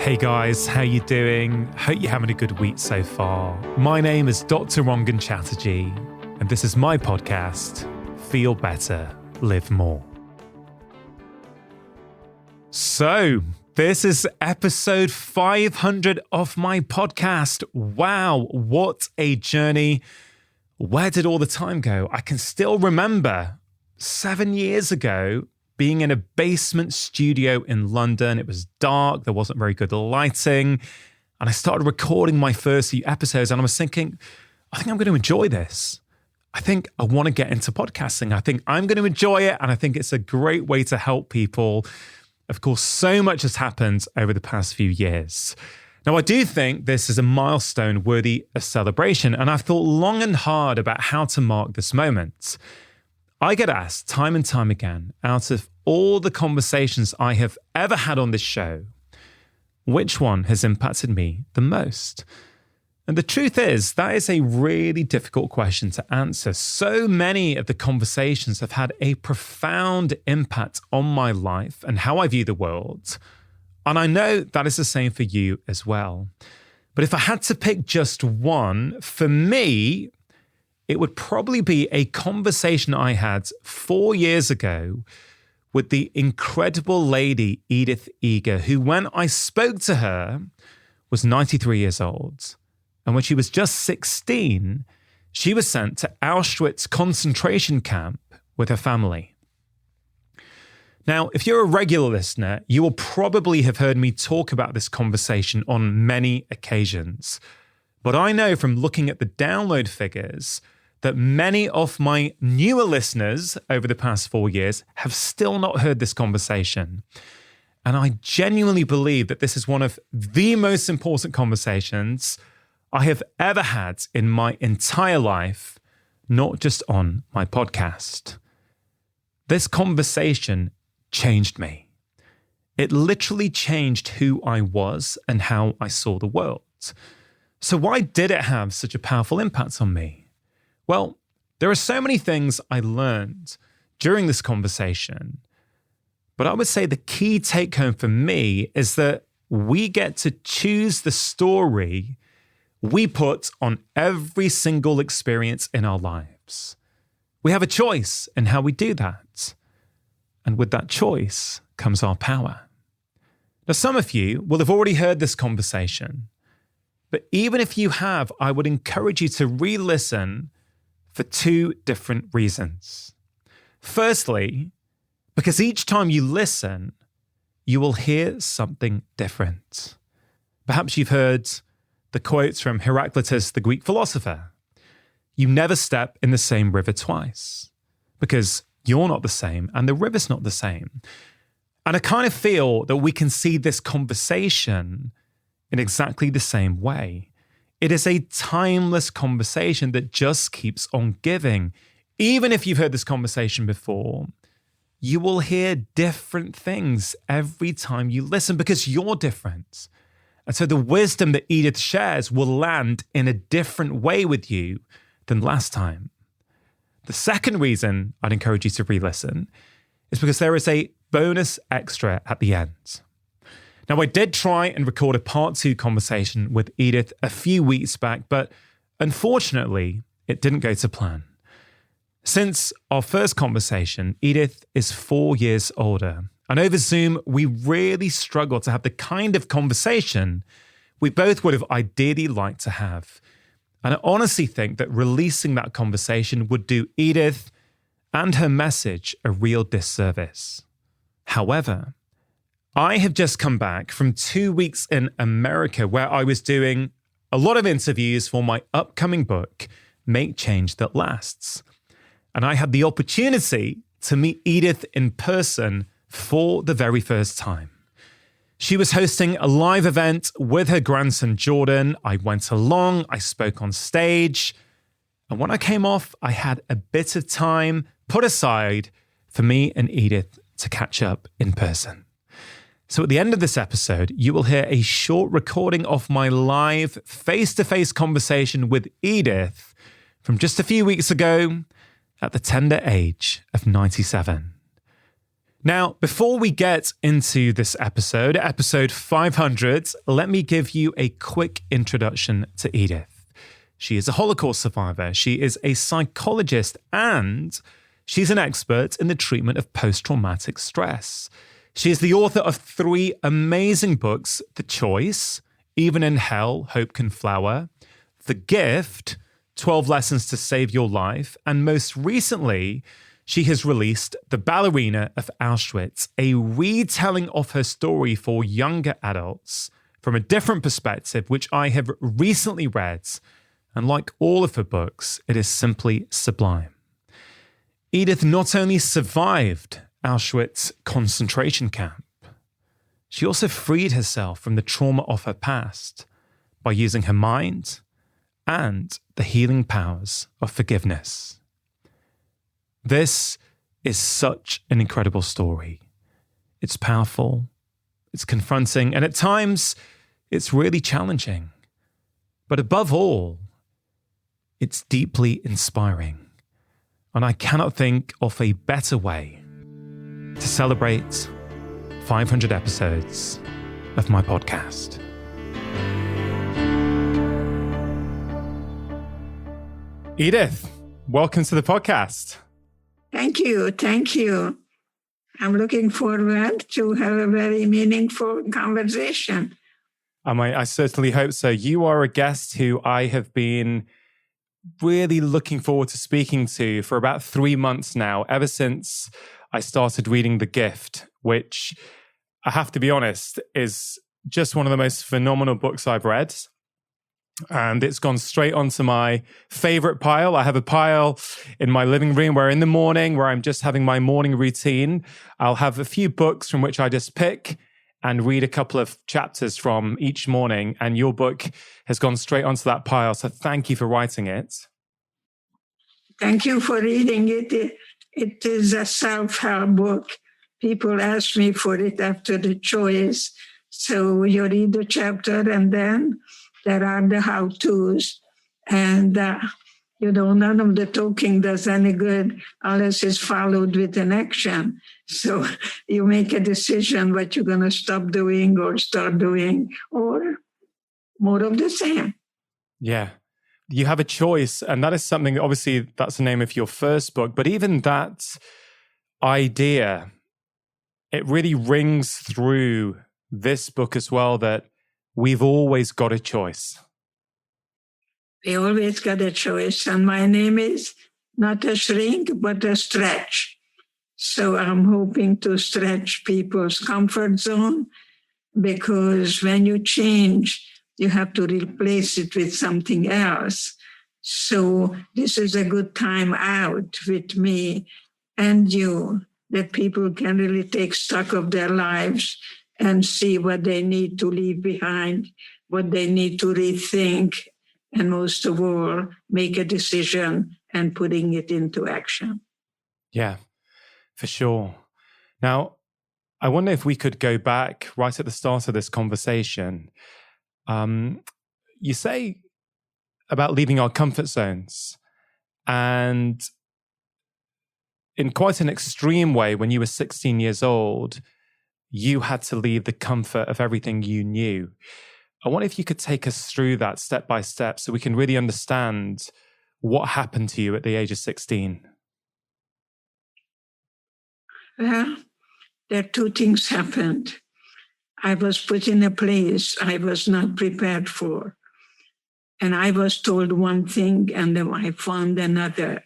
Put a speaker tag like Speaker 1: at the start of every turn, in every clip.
Speaker 1: Hey guys, how you doing? Hope you're having a good week so far. My name is Dr. Rangan Chatterjee, and this is my podcast, Feel Better, Live More. So, this is episode 500 of my podcast. Wow, what a journey. Where did all the time go? I can still remember 7 years ago, being in a basement studio in London. It was dark, there wasn't very good lighting, and I started recording my first few episodes, and I was thinking, I think I'm going to enjoy this. I think I want to get into podcasting. I think I'm going to enjoy it, and I think it's a great way to help people. Of course, so much has happened over the past few years. Now, I do think this is a milestone worthy of celebration, and I've thought long and hard about how to mark this moment. I get asked time and time again, out of all the conversations I have ever had on this show, which one has impacted me the most? And the truth is, that is a really difficult question to answer. So many of the conversations have had a profound impact on my life and how I view the world. And I know that is the same for you as well. But if I had to pick just one, for me, it would probably be a conversation I had 4 years ago with the incredible lady, Edith Eger, who, when I spoke to her, was 93 years old. And when she was just 16, she was sent to Auschwitz concentration camp with her family. Now, if you're a regular listener, you will probably have heard me talk about this conversation on many occasions. But I know from looking at the download figures that many of my newer listeners over the past 4 years have still not heard this conversation. And I genuinely believe that this is one of the most important conversations I have ever had in my entire life, not just on my podcast. This conversation changed me. It literally changed who I was and how I saw the world. So why did it have such a powerful impact on me? Well, there are so many things I learned during this conversation, but I would say the key take home for me is that we get to choose the story we put on every single experience in our lives. We have a choice in how we do that. And with that choice comes our power. Now, some of you will have already heard this conversation, but even if you have, I would encourage you to re-listen for two different reasons. Firstly, because each time you listen, you will hear something different. Perhaps you've heard the quotes from Heraclitus, the Greek philosopher. You never step in the same river twice, because you're not the same and the river's not the same. And I kind of feel that we can see this conversation in exactly the same way. It is a timeless conversation that just keeps on giving. Even if you've heard this conversation before, you will hear different things every time you listen because you're different. And so the wisdom that Edith shares will land in a different way with you than last time. The second reason I'd encourage you to re-listen is because there is a bonus extra at the end. Now, I did try and record a part 2 conversation with Edith a few weeks back, but unfortunately, it didn't go to plan. Since our first conversation, Edith is 4 years older, and over Zoom, we really struggled to have the kind of conversation we both would have ideally liked to have. And I honestly think that releasing that conversation would do Edith and her message a real disservice. However, I have just come back from 2 weeks in America where I was doing a lot of interviews for my upcoming book, Make Change That Lasts. And I had the opportunity to meet Edith in person for the very first time. She was hosting a live event with her grandson, Jordan. I went along, I spoke on stage. And when I came off, I had a bit of time put aside for me and Edith to catch up in person. So at the end of this episode, you will hear a short recording of my live face-to-face conversation with Edith from just a few weeks ago at the tender age of 97. Now, before we get into this episode 500, let me give you a quick introduction to Edith. She is a Holocaust survivor. She is a psychologist, and she's an expert in the treatment of post-traumatic stress. She is the author of 3 amazing books: The Choice, Even in Hell, Hope Can Flower, The Gift, 12 Lessons to Save Your Life, and most recently, she has released The Ballerina of Auschwitz, a retelling of her story for younger adults from a different perspective, which I have recently read. And like all of her books, it is simply sublime. Edith not only survived Auschwitz concentration camp, she also freed herself from the trauma of her past by using her mind and the healing powers of forgiveness. This is such an incredible story. It's powerful, it's confronting, and at times, it's really challenging. But above all, it's deeply inspiring. And I cannot think of a better way to celebrate 500 episodes of my podcast. Edith, welcome to the podcast.
Speaker 2: Thank you. Thank you. I'm looking forward to have a very meaningful conversation.
Speaker 1: I certainly hope so. You are a guest who I have been really looking forward to speaking to for about 3 months now, ever since I started reading The Gift, which I have to be honest is just one of the most phenomenal books I've read. And it's gone straight onto my favorite pile. I have a pile in my living room where in the morning, where I'm just having my morning routine, I'll have a few books from which I just pick and read a couple of chapters from each morning. And your book has gone straight onto that pile. So thank you for writing it.
Speaker 2: Thank you for reading it. It is a self-help book. People ask me for it after The Choice. So you read the chapter and then there are the how-tos. And none of the talking does any good unless it's followed with an action. So you make a decision what you're going to stop doing or start doing, or more of the same.
Speaker 1: Yeah. You have a choice. And that is something, obviously, that's the name of your first book. But even that idea, it really rings through this book as well, that we've always got a choice.
Speaker 2: We always got a choice. And my name is not a shrink, but a stretch. So I'm hoping to stretch people's comfort zone, because when you change, you have to replace it with something else. So this is a good time out with me and you, that people can really take stock of their lives and see what they need to leave behind, what they need to rethink, and most of all, make a decision and putting it into action.
Speaker 1: Yeah, for sure. Now, I wonder if we could go back right at the start of this conversation. You say about leaving our comfort zones, and in quite an extreme way, when you were 16 years old, you had to leave the comfort of everything you knew. I wonder if you could take us through that step by step so we can really understand what happened to you at the age of 16.
Speaker 2: Well, there are 2 things happened. I was put in a place I was not prepared for. And I was told one thing and then I found another.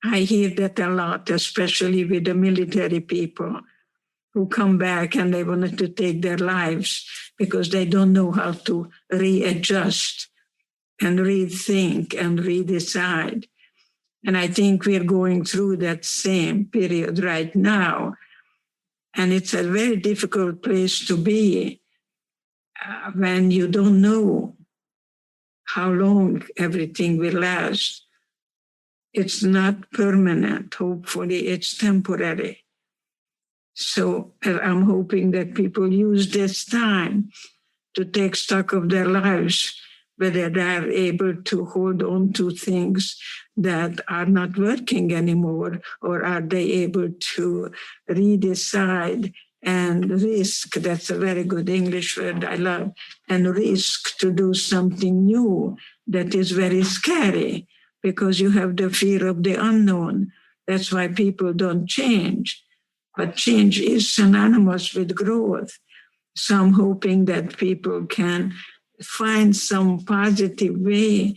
Speaker 2: I hear that a lot, especially with the military people who come back and they wanted to take their lives because they don't know how to readjust and rethink and redecide. And I think we're going through that same period right now. And it's a very difficult place to be when you don't know how long everything will last. It's not permanent. Hopefully, it's temporary. So I'm hoping that people use this time to take stock of their lives, whether they are able to hold on to things that are not working anymore, or are they able to redecide and risk, that's a very good English word I love, and risk to do something new that is very scary because you have the fear of the unknown. That's why people don't change. But change is synonymous with growth. So I'm hoping that people can find some positive way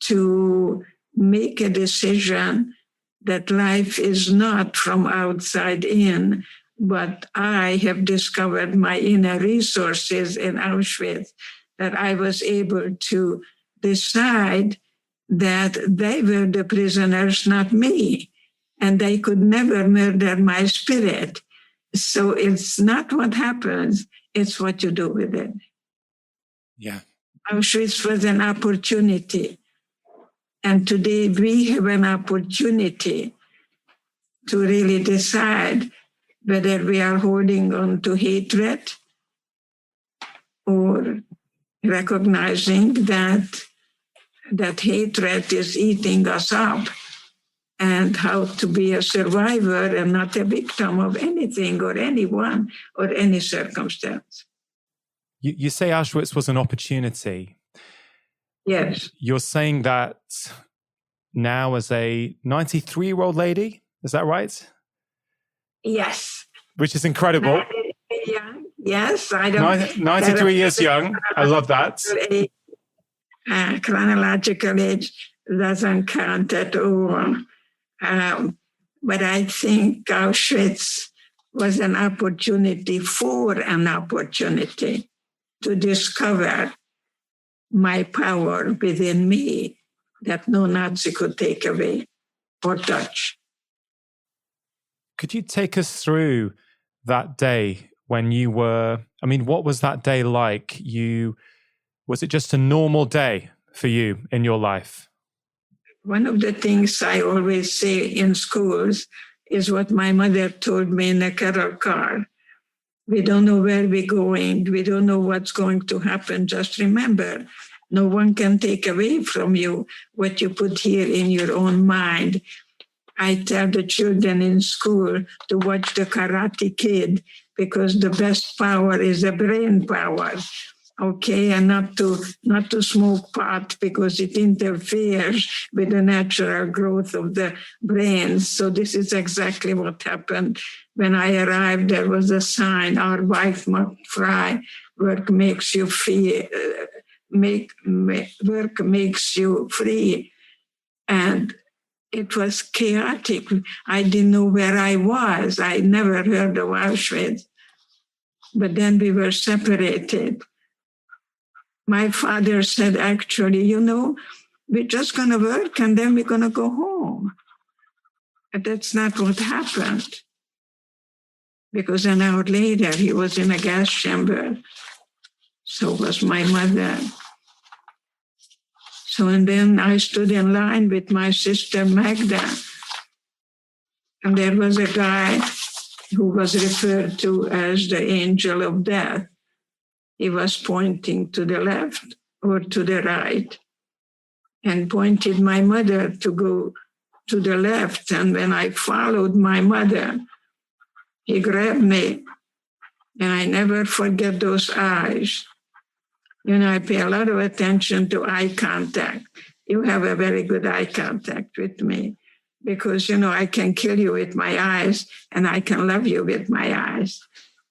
Speaker 2: to make a decision that life is not from outside in, but I have discovered my inner resources in Auschwitz, that I was able to decide that they were the prisoners, not me, and they could never murder my spirit. So it's not what happens, it's what you do with it.
Speaker 1: Yeah.
Speaker 2: Auschwitz was an opportunity. And today we have an opportunity to really decide whether we are holding on to hatred or recognizing that hatred is eating us up, and how to be a survivor and not a victim of anything or anyone or any circumstance.
Speaker 1: You say Auschwitz was an opportunity.
Speaker 2: Yes.
Speaker 1: You're saying that now as a 93-year-old lady, is that right?
Speaker 2: Yes.
Speaker 1: Which is incredible.
Speaker 2: Young. Yes, I don't.
Speaker 1: 93 years young. I love that.
Speaker 2: Chronological age doesn't count at all. But I think Auschwitz was an opportunity for an opportunity to discover my power within me that no Nazi could take away or touch.
Speaker 1: Could you take us through that day when you were, what was that day like? Was it just a normal day for you in your life?
Speaker 2: One of the things I always say in schools is what my mother told me in a carol car. We don't know where we're going. We don't know what's going to happen. Just remember, no one can take away from you what you put here in your own mind. I tell the children in school to watch the Karate Kid because the best power is the brain power. Okay, and not to smoke pot because it interferes with the natural growth of the brain. So this is exactly what happened. When I arrived, there was a sign, "Our wife must fry. Work makes you free. Work makes you free." And it was chaotic. I didn't know where I was. I never heard of Auschwitz. But then we were separated. My father said, actually, we're just going to work and then we're going to go home. But that's not what happened. Because an hour later, he was in a gas chamber. So was my mother. So, and then I stood in line with my sister Magda. And there was a guy who was referred to as the angel of death. He was pointing to the left or to the right and pointed my mother to go to the left. And when I followed my mother, he grabbed me. And I never forget those eyes. I pay a lot of attention to eye contact. You have a very good eye contact with me because, I can kill you with my eyes and I can love you with my eyes.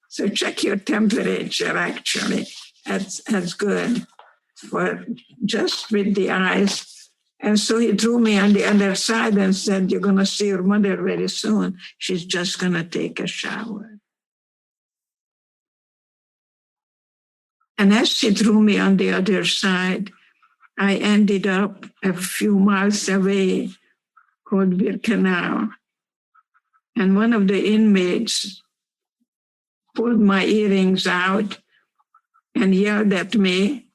Speaker 2: So check your temperature, actually. That's good for just with the eyes. And so he threw me on the other side and said, "You're going to see your mother very soon. She's just going to take a shower." And as she threw me on the other side, I ended up a few miles away called Birkenau. And one of the inmates pulled my earrings out and yelled at me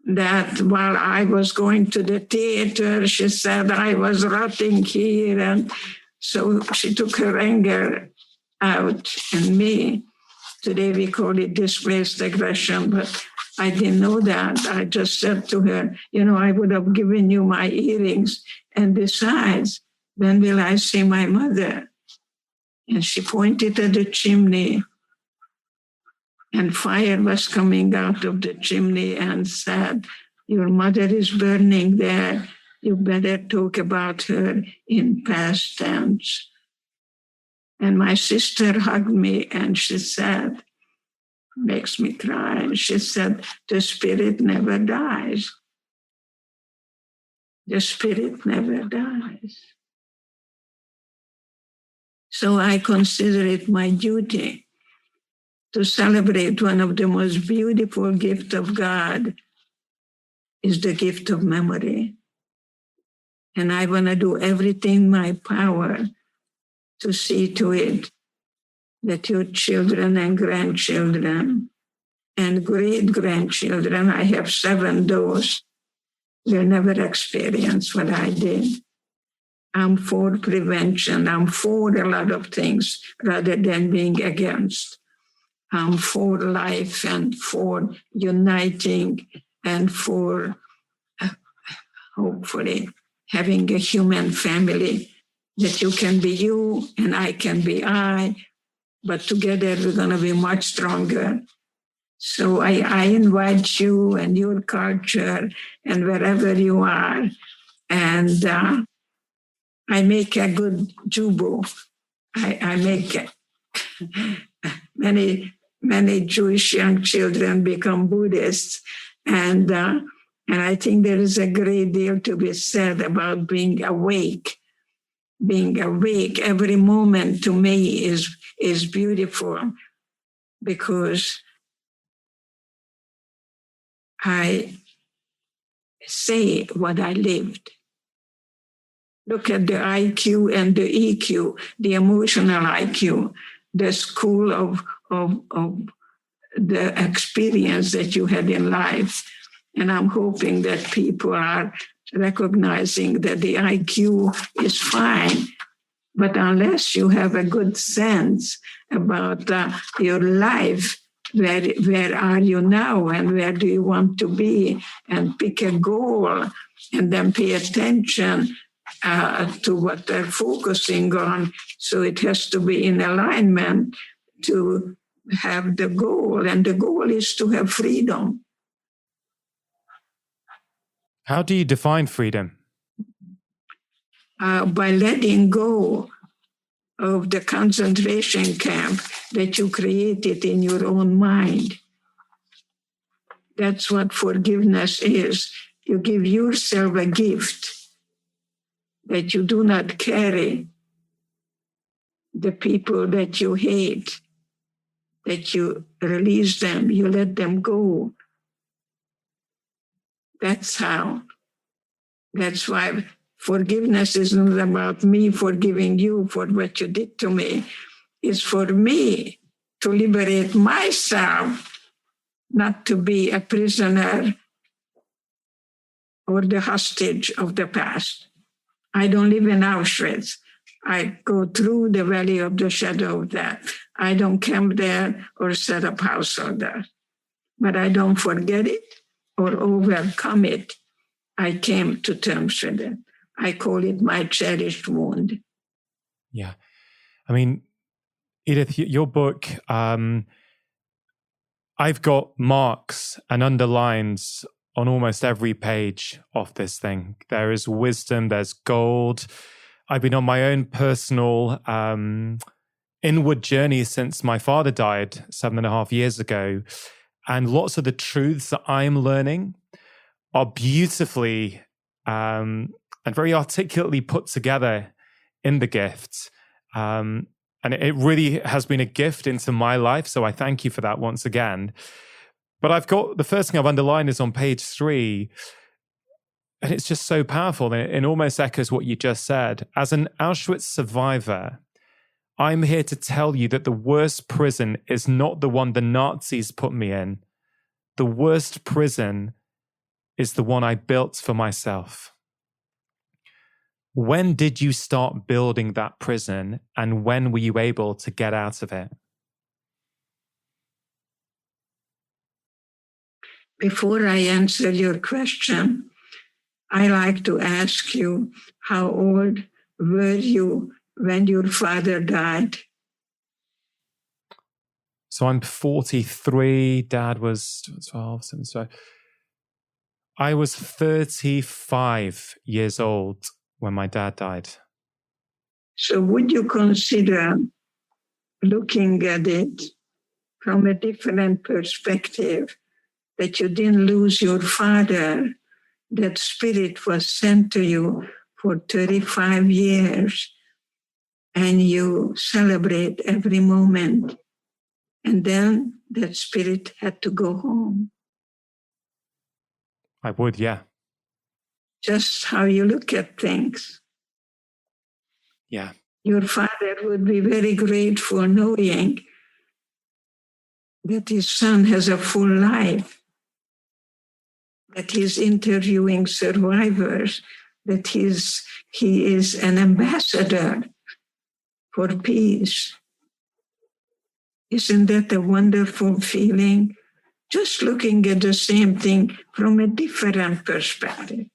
Speaker 2: that while I was going to the theater, she said I was rotting here. And so she took her anger out on me. Today we call it displaced aggression, but I didn't know that. I just said to her, I would have given you my earrings. And besides, when will I see my mother? And she pointed at the chimney, and fire was coming out of the chimney, and said, your mother is burning there. You better talk about her in past tense. And my sister hugged me, and she said, makes me cry. And she said, the spirit never dies. The spirit never dies. So I consider it my duty to celebrate one of the most beautiful gifts of God is the gift of memory. And I want to do everything in my power to see to it that your children and grandchildren and great-grandchildren, I have 7 those, will never experience what I did. I'm for prevention. I'm for a lot of things rather than being against. I'm for life and for uniting and for hopefully having a human family that you can be you and I can be I, but together we're going to be much stronger. So I invite you and your culture and wherever you are, and I make a good jubu. I make many Jewish young children become Buddhists, and I think there is a great deal to be said about being awake. Being awake every moment to me is beautiful because I say what I lived. Look at the IQ and the EQ, the emotional IQ, the school of the experience that you had in life. And I'm hoping that people are recognizing that the IQ is fine, but unless you have a good sense about your life, where are you now and where do you want to be, and pick a goal and then pay attention to what they're focusing on. So it has to be in alignment to have the goal, and the goal is to have freedom.
Speaker 1: How do you define freedom?
Speaker 2: By letting go of the concentration camp that you created in your own mind. That's what forgiveness is. You give yourself a gift that you do not carry the people that you hate, that you release them, you let them go. That's why forgiveness is not about me forgiving you for what you did to me. It's for me to liberate myself, not to be a prisoner or the hostage of the past. I don't live in Auschwitz. I go through the valley of the shadow of death. I don't camp there or set up household there. But I don't forget it or overcome it. I came to terms with it. I call it my cherished wound.
Speaker 1: Yeah. I mean, Edith, your book, I've got marks and underlines on almost every page of this thing. There is wisdom, there's gold. I've been on my own personal inward journey since my father died 7.5 years ago. And lots of the truths that I'm learning are beautifully and very articulately put together in the gift. And it really has been a gift into my life. So I thank you for that once again. But I've got, the first thing I've underlined is on page 3. And it's just so powerful. And it almost echoes what you just said. As an Auschwitz survivor, I'm here to tell you that the worst prison is not the one the Nazis put me in. The worst prison is the one I built for myself. When did you start building that prison, and when were you able to get out of it?
Speaker 2: Before I answer your question, I like to ask you, how old were you when your father died?
Speaker 1: So I'm 43. Dad was 12, 7, so I was 35 years old when my dad died.
Speaker 2: So would you consider looking at it from a different perspective, that you didn't lose your father, that spirit was sent to you for 35 years, and you celebrate every moment, and then that spirit had to go home?
Speaker 1: I would, yeah.
Speaker 2: Just how you look at things.
Speaker 1: Yeah.
Speaker 2: Your father would be very grateful knowing that his son has a full life, that he's interviewing survivors, that he is an ambassador for peace. Isn't that a wonderful feeling? Just looking at the same thing from a different perspective.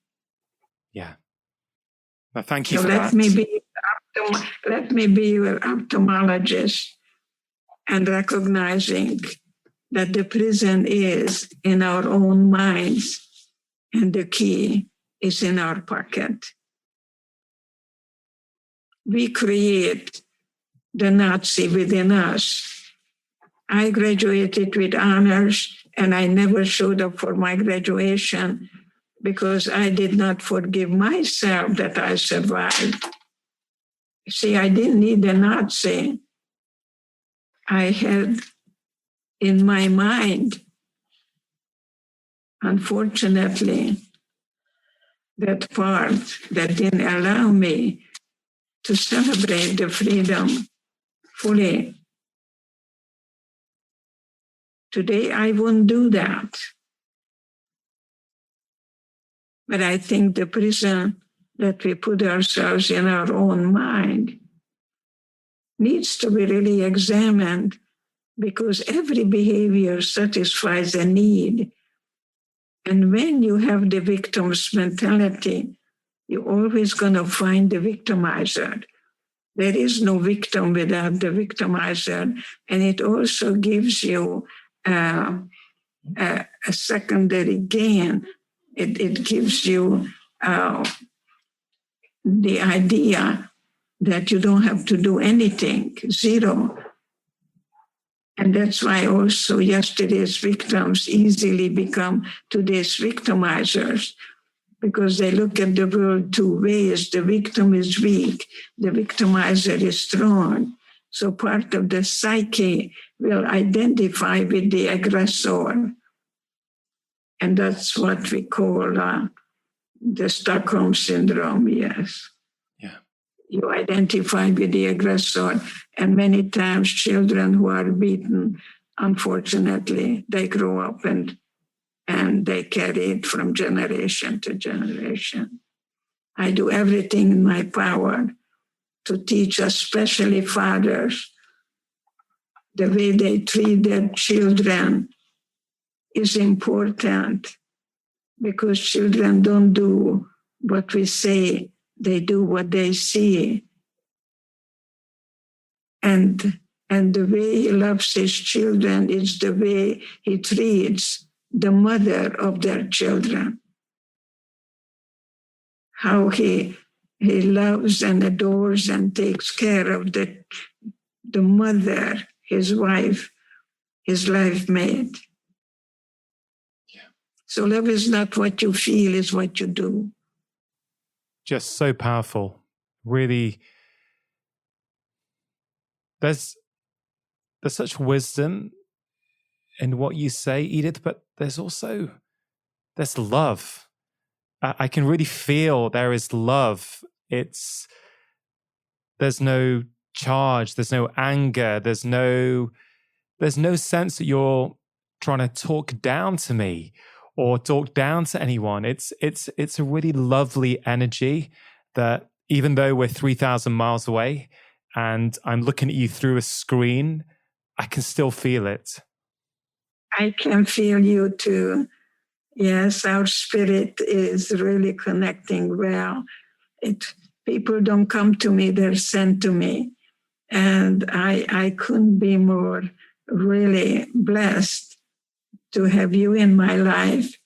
Speaker 1: Yeah. Well, thank you
Speaker 2: So
Speaker 1: for
Speaker 2: let
Speaker 1: that.
Speaker 2: let me be your ophthalmologist, and recognizing that the prison is in our own minds and the key is in our pocket. We create the Nazi within us. I graduated with honors, and I never showed up for my graduation because I did not forgive myself that I survived. See, I didn't need a Nazi. I had in my mind, unfortunately, that part that didn't allow me to celebrate the freedom fully. Today, I won't do that. But I think the prison that we put ourselves in our own mind needs to be really examined, because every behavior satisfies a need. And when you have the victim's mentality, you're always going to find the victimizer. There is no victim without the victimizer. And it also gives you a secondary gain. It gives you the idea that you don't have to do anything, zero. And that's why also yesterday's victims easily become today's victimizers, because they look at the world two ways. The victim is weak, the victimizer is strong. So part of the psyche will identify with the aggressor. And that's what we call the Stockholm Syndrome, yes.
Speaker 1: Yeah.
Speaker 2: You identify with the aggressor. And many times children who are beaten, unfortunately, they grow up and they carry it from generation to generation. I do everything in my power to teach, especially fathers, the way they treat their children is important, because children don't do what we say, they do what they see. And the way he loves his children is the way he treats the mother of their children. How he loves and adores and takes care of the mother, his wife, his life mate.
Speaker 1: Yeah.
Speaker 2: So love is not what you feel, it's what you do.
Speaker 1: Just so powerful. Really, there's such wisdom in what you say, Edith, but there's love. I can really feel there is love. There's no charge, there's no anger, there's no sense that you're trying to talk down to me or talk down to anyone. It's a really lovely energy that, even though we're 3,000 miles away and I'm looking at you through a screen, I can still feel it.
Speaker 2: I can feel you too. Yes, our spirit is really connecting well. People don't come to me, they're sent to me. And I couldn't be more really blessed to have you in my life.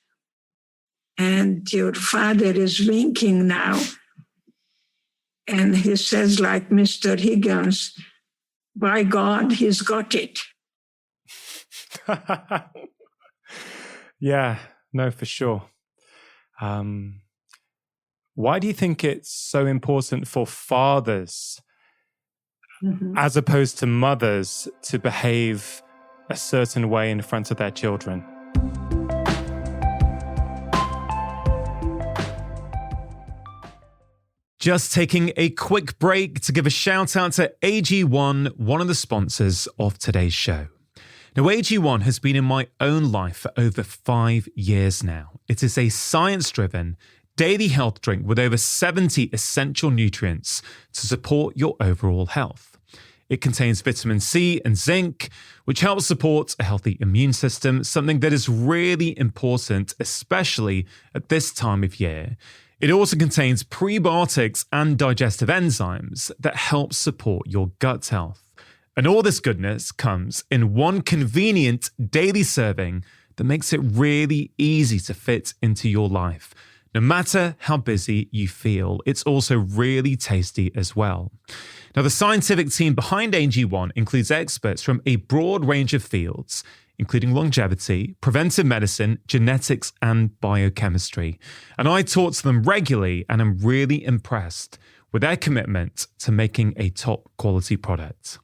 Speaker 2: And your father is winking now. And he says, like Mr. Higgins, by God, he's got it.
Speaker 1: Yeah, no, for sure. Why do you think it's so important for fathers, as opposed to mothers, to behave a certain way in front of their children? Just taking a quick break to give a shout out to AG1, one of the sponsors of today's show. Now, AG1 has been in my own life for over 5 years now. It is a science-driven daily health drink with over 70 essential nutrients to support your overall health. It contains vitamin C and zinc, which helps support a healthy immune system, something that is really important, especially at this time of year. It also contains prebiotics and digestive enzymes that help support your gut health. And all this goodness comes in one convenient daily serving that makes it really easy to fit into your life. No matter how busy you feel, it's also really tasty as well. Now, the scientific team behind AG1 includes experts from a broad range of fields, including longevity, preventive medicine, genetics, and biochemistry. And I talk to them regularly, and I'm really impressed with their commitment to making a top quality product.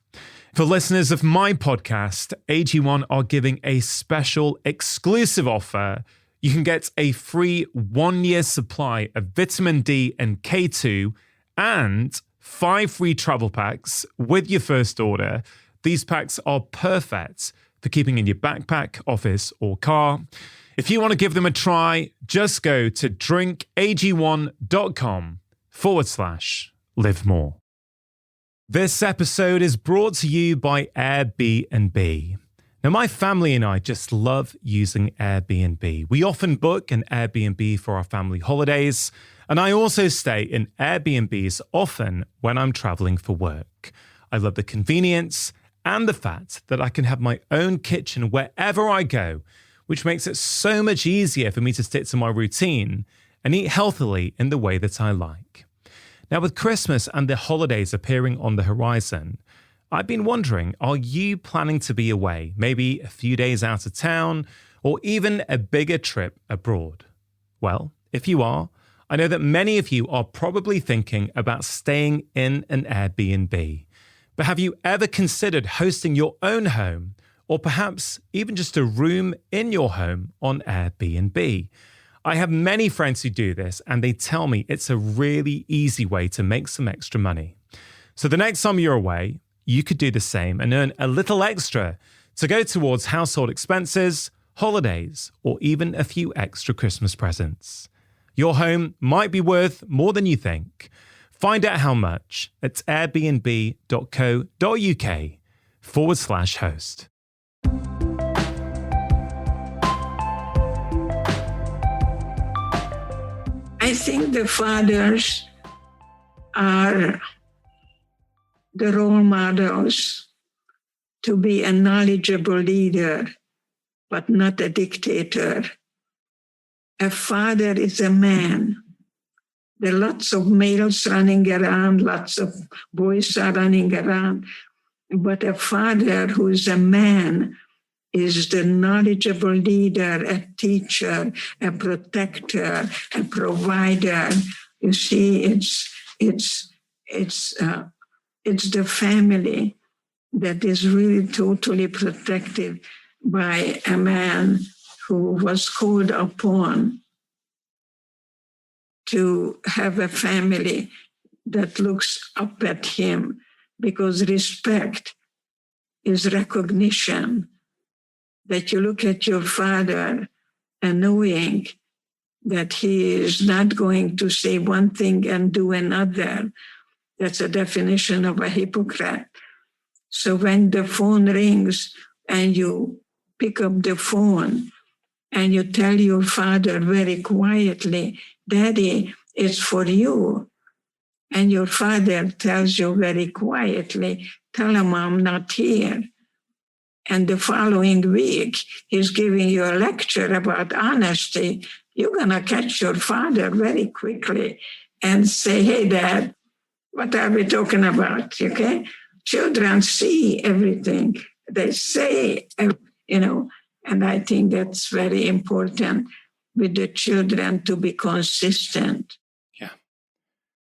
Speaker 1: For listeners of my podcast, AG1 are giving a special exclusive offer. You can get a free 1-year supply of vitamin D and K2 and 5 free travel packs with your first order. These packs are perfect for keeping in your backpack, office, or car. If you want to give them a try, just go to drinkag1.com/live more. This episode is brought to you by Airbnb. Now, my family and I just love using Airbnb. We often book an Airbnb for our family holidays, and I also stay in Airbnbs often when I'm traveling for work. I love the convenience and the fact that I can have my own kitchen wherever I go, which makes it so much easier for me to stick to my routine and eat healthily in the way that I like. Now, with Christmas and the holidays appearing on the horizon, I've been wondering, are you planning to be away, maybe a few days out of town, or even a bigger trip abroad? Well, if you are, I know that many of you are probably thinking about staying in an Airbnb. But have you ever considered hosting your own home, or perhaps even just a room in your home on Airbnb? I have many friends who do this, and they tell me it's a really easy way to make some extra money. So the next time you're away, you could do the same and earn a little extra to go towards household expenses, holidays, or even a few extra Christmas presents. Your home might be worth more than you think. Find out how much at airbnb.co.uk/host.
Speaker 2: I think the fathers are the role models to be a knowledgeable leader, but not a dictator. A father is a man. There are lots of males running around, lots of boys are running around, but a father who is a man is the knowledgeable leader, a teacher, a protector, a provider. You see, it's the family that is really totally protected by a man who was called upon to have a family that looks up at him, because respect is recognition. That you look at your father and knowing that he is not going to say one thing and do another. That's a definition of a hypocrite. So when the phone rings and you pick up the phone and you tell your father very quietly, Daddy, it's for you. And your father tells you very quietly, tell him I'm not here. And the following week, he's giving you a lecture about honesty. You're going to catch your father very quickly and say, hey, Dad, what are we talking about? Okay? Children see everything. They say, and I think that's very important with the children to be consistent.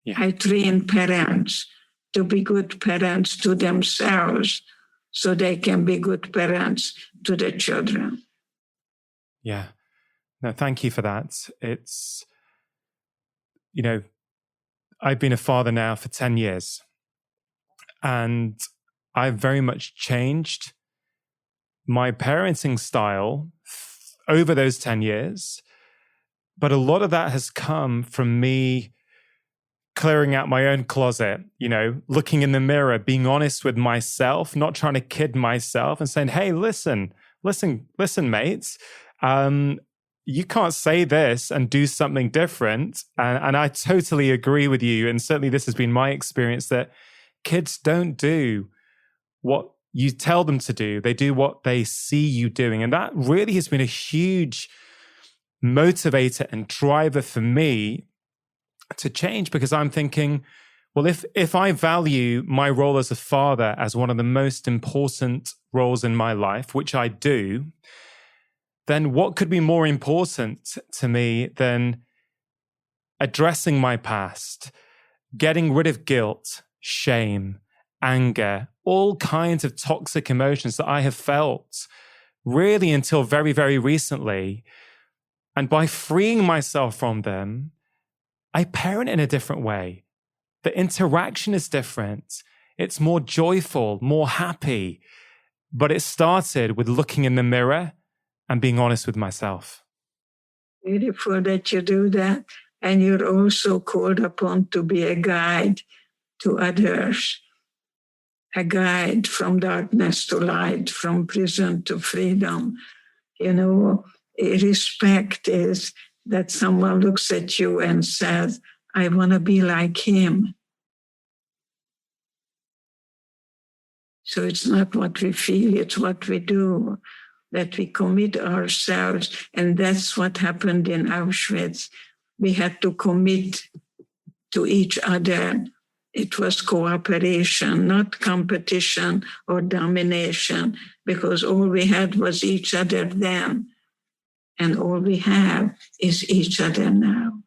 Speaker 1: Yeah.
Speaker 2: I train parents to be good parents to themselves so they can be good parents to the children.
Speaker 1: Yeah. No, thank you for that. It's, I've been a father now for 10 years, and I've very much changed my parenting style over those 10 years. But a lot of that has come from me clearing out my own closet, looking in the mirror, being honest with myself, not trying to kid myself and saying, hey, listen, mates, you can't say this and do something different. And I totally agree with you. And certainly this has been my experience that kids don't do what you tell them to do. They do what they see you doing. And that really has been a huge motivator and driver for me to change, because I'm thinking, well, if I value my role as a father as one of the most important roles in my life, which I do, then what could be more important to me than addressing my past, getting rid of guilt, shame, anger, all kinds of toxic emotions that I have felt really until very, very recently. And by freeing myself from them, I parent in a different way. The interaction is different. It's more joyful, more happy. But it started with looking in the mirror and being honest with myself.
Speaker 2: Beautiful that you do that. And you're also called upon to be a guide to others, a guide from darkness to light, from prison to freedom. Respect is that someone looks at you and says, I want to be like him. So it's not what we feel, it's what we do, that we commit ourselves. And that's what happened in Auschwitz. We had to commit to each other. It was cooperation, not competition or domination, because all we had was each other then. And all we have is each other now.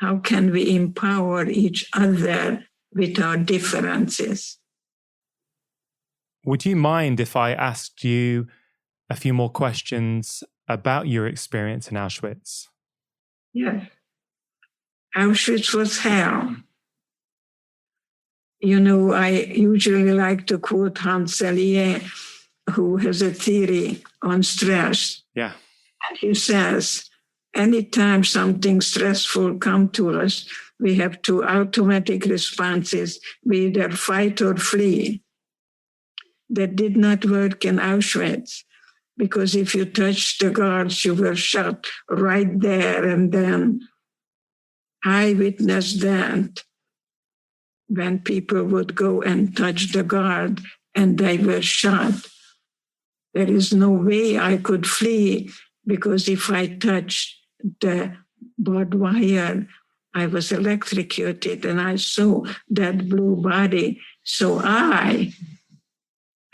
Speaker 2: How can we empower each other with our differences?
Speaker 1: Would you mind if I asked you a few more questions about your experience in Auschwitz?
Speaker 2: Yes. Auschwitz was hell. I usually like to quote Hans Selye, who has a theory on stress.
Speaker 1: Yeah.
Speaker 2: And he says, anytime something stressful comes to us, we have two automatic responses. We either fight or flee. That did not work in Auschwitz, because if you touched the guards, you were shot right there and then. I witnessed that when people would go and touch the guard and they were shot. There is no way I could flee, because if I touched the barbed wire, I was electrocuted and I saw that blue body. So I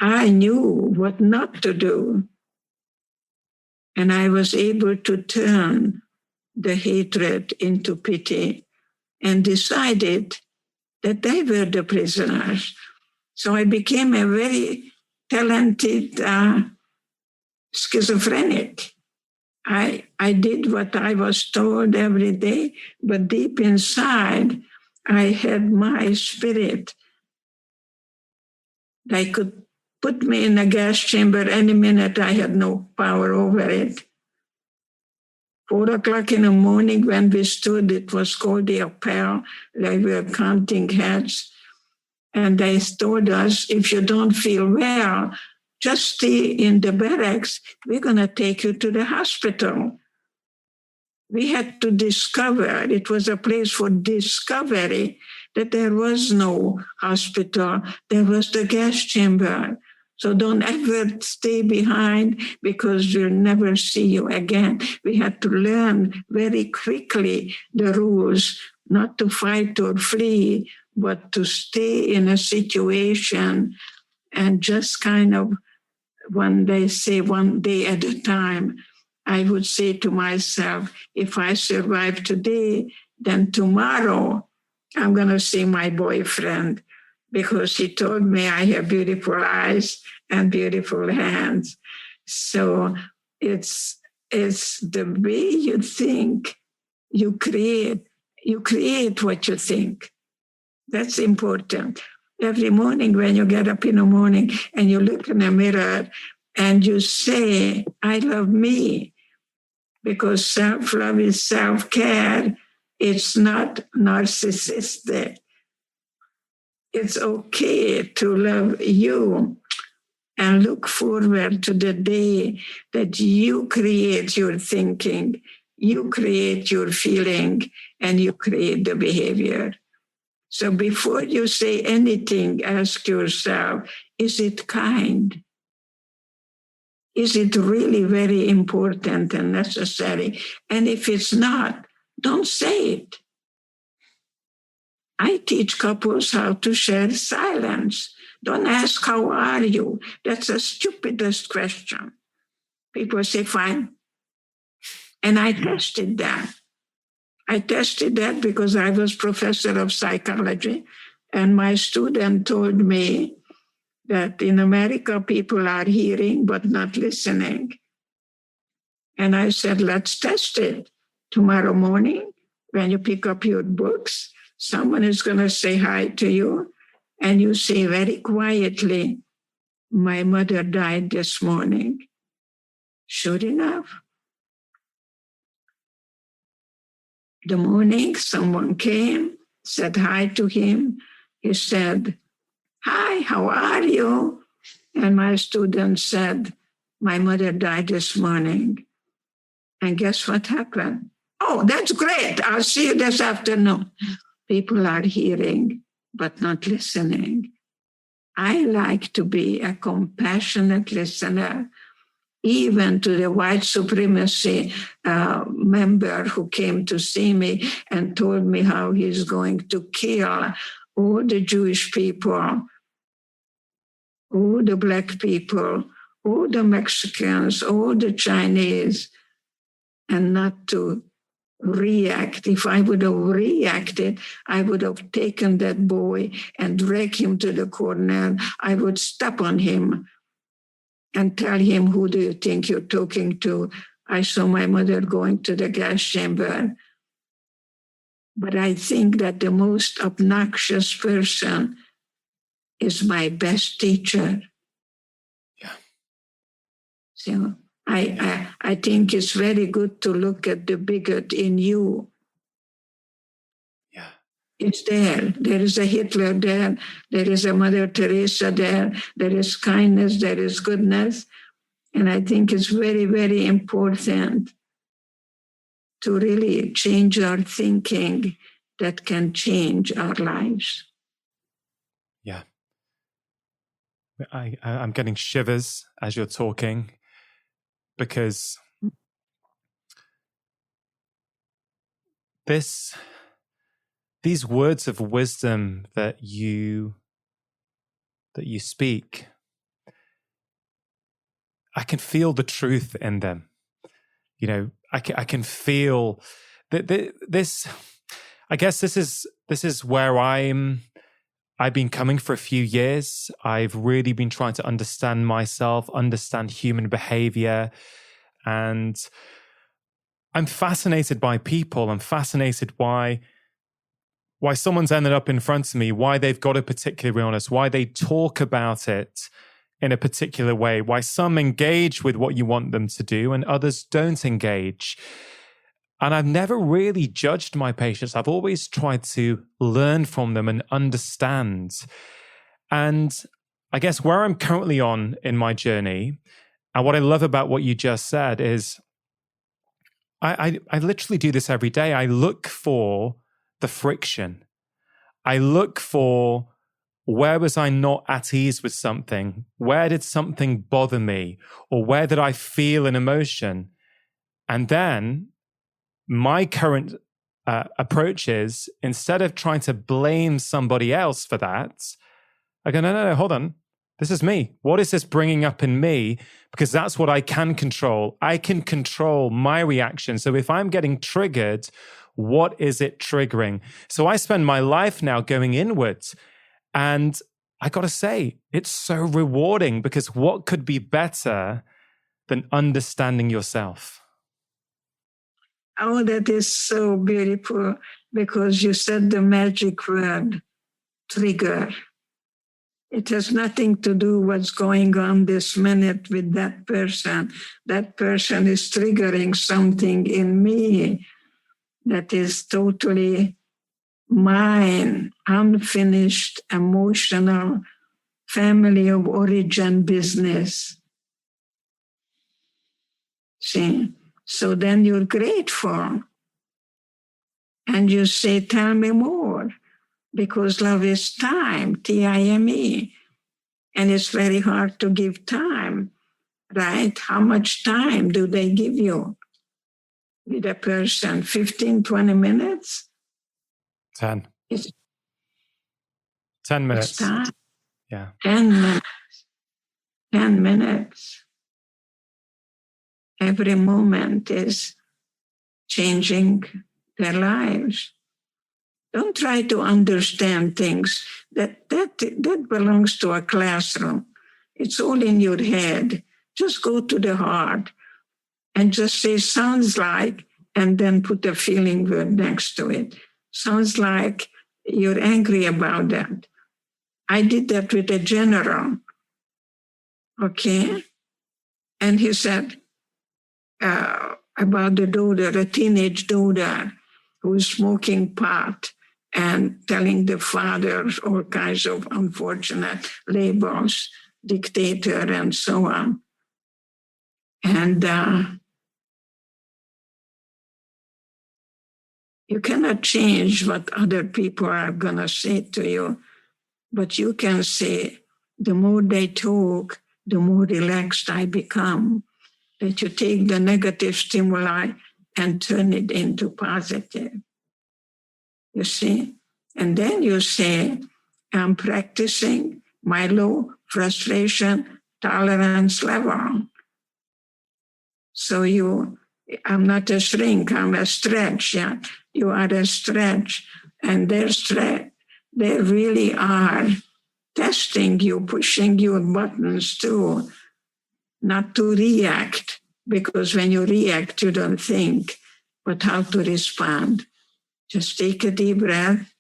Speaker 2: knew what not to do. And I was able to turn the hatred into pity and decided that they were the prisoners. So I became a very talented schizophrenic. I did what I was told every day, but deep inside, I had my spirit. They could put me in a gas chamber any minute. I had no power over it. 4:00 in the morning when we stood, it was called the appel. They were counting heads. And they told us, if you don't feel well, just stay in the barracks. We're going to take you to the hospital. We had to discover, it was a place for discovery, that there was no hospital. There was the gas chamber. So don't ever stay behind because we'll never see you again. We had to learn very quickly the rules, not to fight or flee, but to stay in a situation and just kind of, one day at a time. I would say to myself, if I survive today, then tomorrow I'm going to see my boyfriend because he told me I have beautiful eyes and beautiful hands. So it's the way you think, you create what you think. That's important. Every morning when you get up in the morning and you look in the mirror and you say, I love me, because self-love is self-care. It's not narcissistic. It's okay to love you and look forward to the day that you create your thinking, you create your feeling, and you create the behavior. So before you say anything, ask yourself, is it kind? Is it really very important and necessary? And if it's not, don't say it. I teach couples how to share silence. Don't ask, how are you? That's the stupidest question. People say, fine. And I tested that. I tested that because I was professor of psychology, and my student told me that in America, people are hearing but not listening. And I said, let's test it. Tomorrow morning, when you pick up your books, someone is going to say hi to you, and you say very quietly, my mother died this morning. Sure enough, the morning someone came, said hi to him. He said, hi, how are you? And my student said, my mother died this morning. And guess what happened? Oh, that's great. I'll see you this afternoon. People are hearing, but not listening. I like to be a compassionate listener, even to the white supremacy member who came to see me and told me how he's going to kill all the Jewish people, all the Black people, all the Mexicans, all the Chinese, and not to react. If I would have reacted, I would have taken that boy and dragged him to the corner. I would step on him and tell him, who do you think you're talking to? I saw my mother going to the gas chamber. But I think that the most obnoxious person is my best teacher.
Speaker 1: Yeah.
Speaker 2: So I think it's very good to look at the bigot in you.
Speaker 1: Yeah.
Speaker 2: It's there. There is a Hitler there. There is a Mother Teresa there. There is kindness. There is goodness. And I think it's very, very important to really change our thinking that can change our lives.
Speaker 1: Yeah. I'm getting shivers as you're talking, because these words of wisdom that you speak, I can feel the truth in them. You know, I can feel that this. I guess this is where I've been coming for a few years. I've really been trying to understand myself, understand human behavior, and I'm fascinated by people. I'm fascinated why someone's ended up in front of me, why they've got a particular illness, why they talk about it in a particular way, why some engage with what you want them to do and others don't engage. And I've never really judged my patients. I've always tried to learn from them and understand. And I guess where I'm currently on in my journey, and what I love about what you just said is I literally do this every day. I look for the friction. I look for, where was I not at ease with something? Where did something bother me? Or where did I feel an emotion? And then my current approach is, instead of trying to blame somebody else for that, I go, no, hold on. This is me. What is this bringing up in me? Because that's what I can control. I can control my reaction. So if I'm getting triggered, what is it triggering? So I spend my life now going inwards. And I got to say, it's so rewarding, because what could be better than understanding yourself?
Speaker 2: Oh, that is so beautiful, because you said the magic word, trigger. It has nothing to do what's going on this minute with that person. That person is triggering something in me that is totally mine, unfinished, emotional, family of origin business. See? So then you're grateful. And you say, tell me more. Because love is time, T-I-M-E. And it's very hard to give time, right? How much time do they give you with a person? 15, 20 minutes?
Speaker 1: 10.
Speaker 2: It's
Speaker 1: 10 minutes.
Speaker 2: time.
Speaker 1: Yeah.
Speaker 2: 10 minutes. 10 minutes. Every moment is changing their lives. Don't try to understand things. That belongs to a classroom. It's all in your head. Just go to the heart and just say, sounds like, and then put a feeling word next to it. Sounds like you're angry about that. I did that with a general. Okay? And he said about the daughter, a teenage daughter who's smoking pot, and telling the father all kinds of unfortunate labels, dictator, and so on. And you cannot change what other people are going to say to you, but you can say, the more they talk, the more relaxed I become. That you take the negative stimuli and turn it into positive. You see? And then you say, I'm practicing my low frustration tolerance level. So I'm not a shrink, I'm a stretch. Yeah? You are a stretch. And they really are testing you, pushing your buttons too, not to react. Because when you react, you don't think, but how to respond. Just take a deep breath.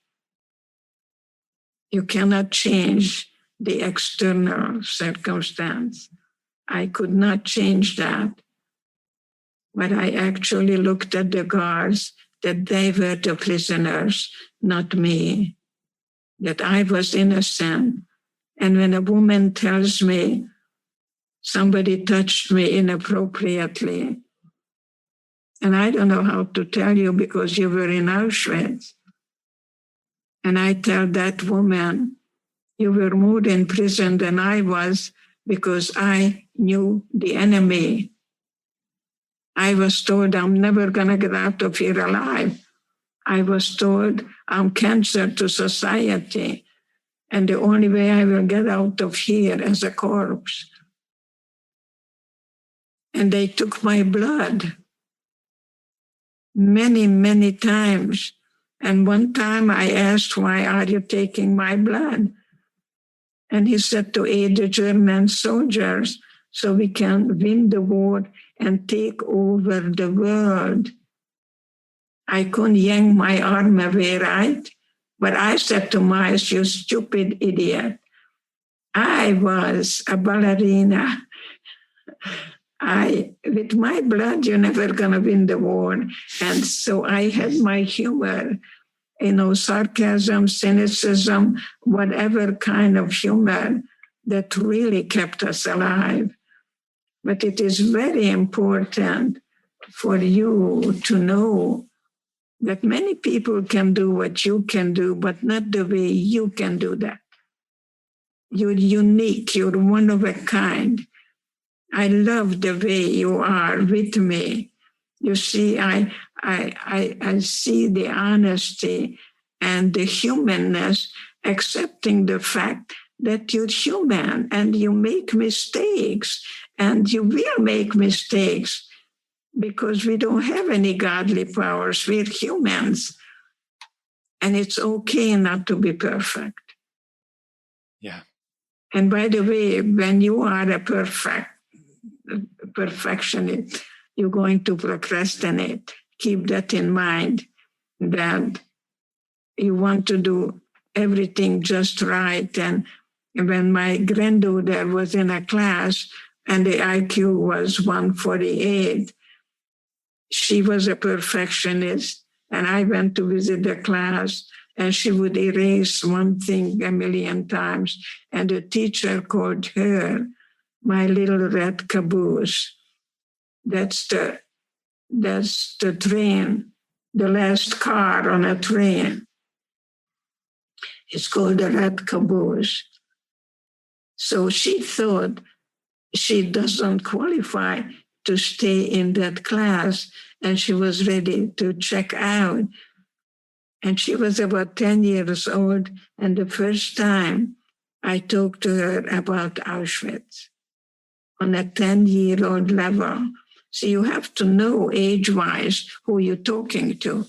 Speaker 2: You cannot change the external circumstance. I could not change that. But I actually looked at the guards, that they were the prisoners, not me, that I was innocent. And when a woman tells me somebody touched me inappropriately, and I don't know how to tell you because you were in Auschwitz. And I tell that woman, you were more in prison than I was because I knew the enemy. I was told I'm never going to get out of here alive. I was told I'm cancer to society. And the only way I will get out of here as a corpse. And they took my blood. Many, many times. And one time I asked, why are you taking my blood? And he said, to aid the German soldiers so we can win the war and take over the world. I couldn't yank my arm away, right? But I said to Miles, you stupid idiot. I was a ballerina. With my blood, you're never going to win the war. And so I had my humor, sarcasm, cynicism, whatever kind of humor. that really kept us alive. But it is very important for you to know that many people can do what you can do, but not the way you can do that. You're unique. You're one of a kind. I love the way you are with me. You see, I see the honesty and the humanness, accepting the fact that you're human and you make mistakes, and you will make mistakes because we don't have any godly powers. We're humans, and it's okay not to be perfect.
Speaker 1: Yeah.
Speaker 2: And by the way, when you are a perfectionist, you're going to procrastinate. Keep that in mind, that you want to do everything just right. And when my granddaughter was in a class and the IQ was 148, she was a perfectionist. And I went to visit the class, and she would erase one thing a million times. And the teacher called her my little red caboose. That's the train, the last car on a train. It's called the red caboose. So she thought she doesn't qualify to stay in that class, and she was ready to check out. And she was about 10 years old, and the first time I talked to her about Auschwitz on a 10-year-old level. So you have to know age-wise who you're talking to.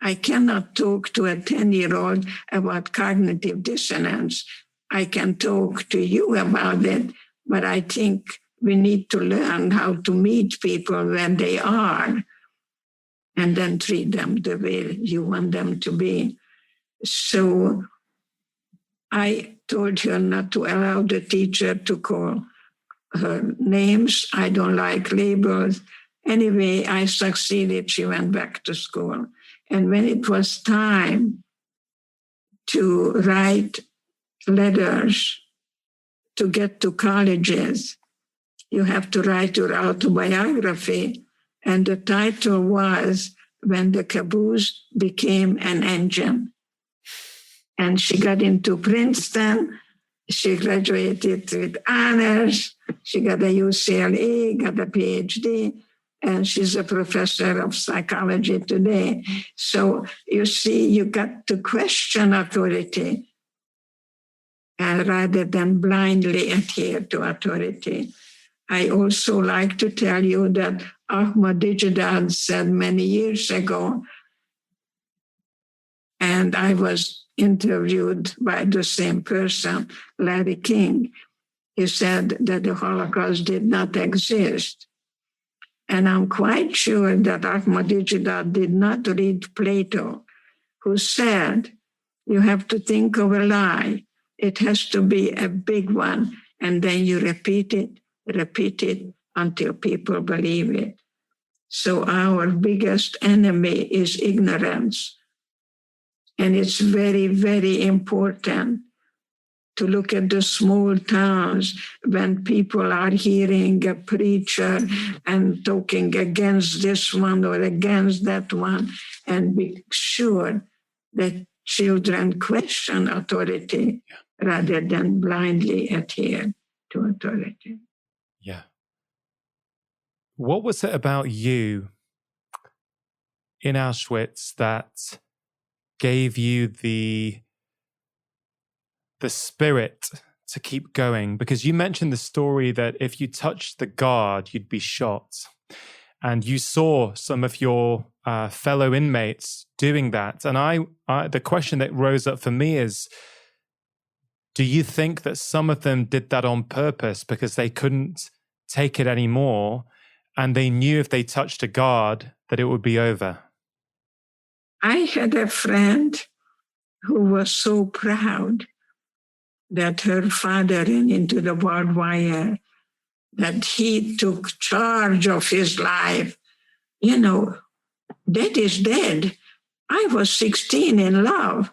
Speaker 2: I cannot talk to a 10-year-old about cognitive dissonance. I can talk to you about it, but I think we need to learn how to meet people where they are and then treat them the way you want them to be. So I told her not to allow the teacher to call her names. I don't like labels. Anyway, I succeeded. She went back to school. And when it was time to write letters to get to colleges, you have to write your autobiography. And the title was When the Caboose Became an Engine. And she got into Princeton. She graduated with honors. She got a UCLA, got a PhD, and she's a professor of psychology today. So you see, you got to question authority rather than blindly adhere to authority. I also like to tell you that Ahmadinejad said many years ago, and I was interviewed by the same person, Larry King. He said that the Holocaust did not exist. And I'm quite sure that Ahmadinejad did not read Plato, who said, you have to think of a lie. It has to be a big one, and then you repeat it until people believe it. So our biggest enemy is ignorance. And it's very, very important to look at the small towns when people are hearing a preacher and talking against this one or against that one, and be sure that children question authority rather than blindly adhere to authority.
Speaker 1: Yeah. What was it about you in Auschwitz that gave you the spirit to keep going? Because you mentioned the story that if you touched the guard, you'd be shot. And you saw some of your fellow inmates doing that. And I the question that rose up for me is, do you think that some of them did that on purpose because they couldn't take it anymore and they knew if they touched a guard that it would be over?
Speaker 2: I had a friend who was so proud that her father ran into the barbed wire, that he took charge of his life. You know, Dad is dead. I was 16 in love.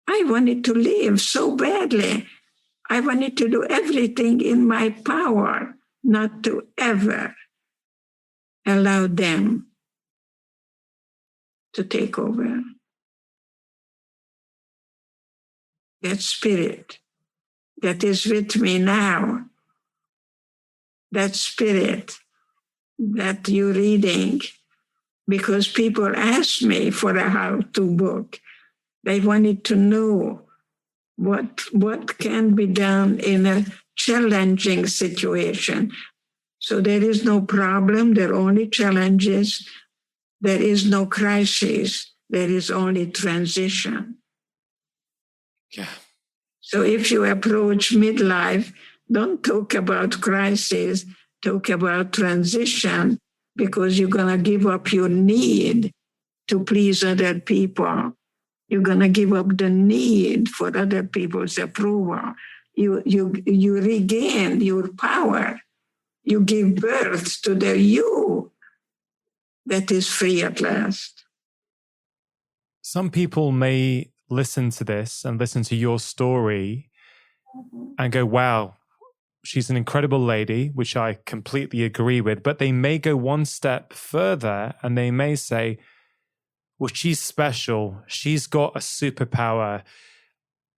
Speaker 2: I wanted to live so badly. I wanted to do everything in my power not to ever allow them to take over. That spirit that is with me now, that spirit that you're reading, because people asked me for a how-to book. They wanted to know what can be done in a challenging situation. So there is no problem, there are only challenges. There is no crisis, there is only transition.
Speaker 1: Yeah.
Speaker 2: So if you approach midlife, don't talk about crisis, talk about transition, because you're going to give up your need to please other people. You're going to give up the need for other people's approval. You regain your power. You give birth to the you that is free at last.
Speaker 1: Some people may listen to this and listen to your story and go, wow, she's an incredible lady, which I completely agree with. But they may go one step further and they may say, well, she's special. She's got a superpower.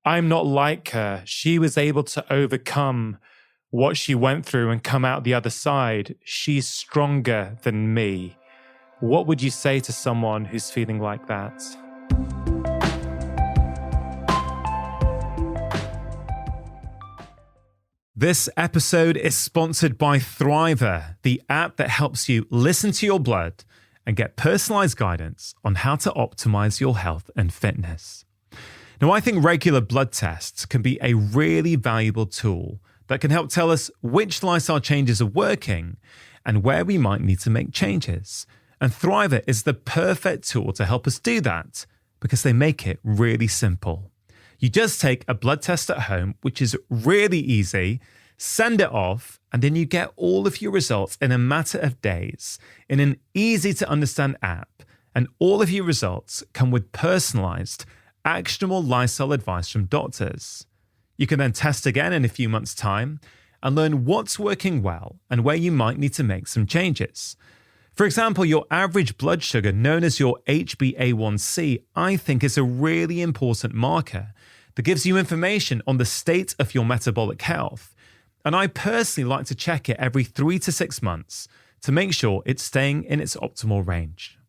Speaker 1: I'm not like her. She was able to overcome what she went through and come out the other side. She's stronger than me. What would you say to someone who's feeling like that? This episode is sponsored by Thriver, the app that helps you listen to your blood and get personalized guidance on how to optimize your health and fitness. Now, I think regular blood tests can be a really valuable tool that can help tell us which lifestyle changes are working and where we might need to make changes. And Thriver is the perfect tool to help us do that because they make it really simple. You just take a blood test at home, which is really easy, send it off, and then you get all of your results in a matter of days in an easy to understand app. And all of your results come with personalized, actionable lifestyle advice from doctors. You can then test again in a few months' time and learn what's working well and where you might need to make some changes. For example, your average blood sugar, known as your HbA1c, I think is a really important marker that gives you information on the state of your metabolic health. And I personally like to check it every 3 to 6 months to make sure it's staying in its optimal range.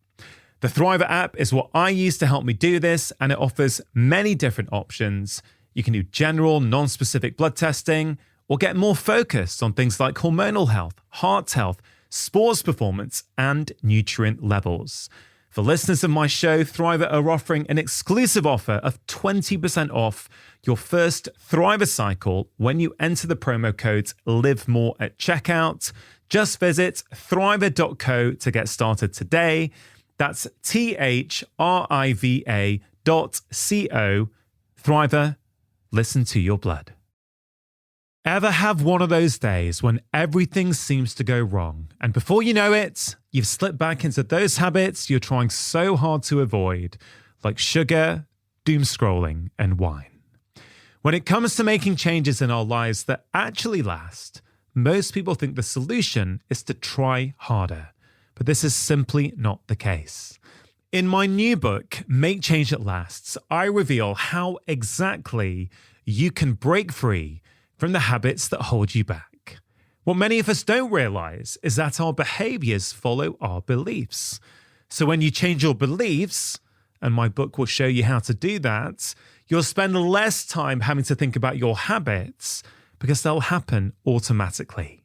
Speaker 1: The Thriver app is what I use to help me do this, and it offers many different options. You can do general, non-specific blood testing, or get more focused on things like hormonal health, heart health, sports performance, and nutrient levels. For listeners of my show, Thriver are offering an exclusive offer of 20% off your first Thriver cycle when you enter the promo code LIVEMORE at checkout. Just visit thriver.co to get started today. That's thriva.co. Thriver, listen to your blood. Ever have one of those days when everything seems to go wrong, and before you know it, you've slipped back into those habits you're trying so hard to avoid, like sugar, doom scrolling, and wine? When it comes to making changes in our lives that actually last, most people think the solution is to try harder, but this is simply not the case. In my new book, Make Change That Lasts, I reveal how exactly you can break free from the habits that hold you back. What many of us don't realize is that our behaviors follow our beliefs. So when you change your beliefs, and my book will show you how to do that, you'll spend less time having to think about your habits because they'll happen automatically.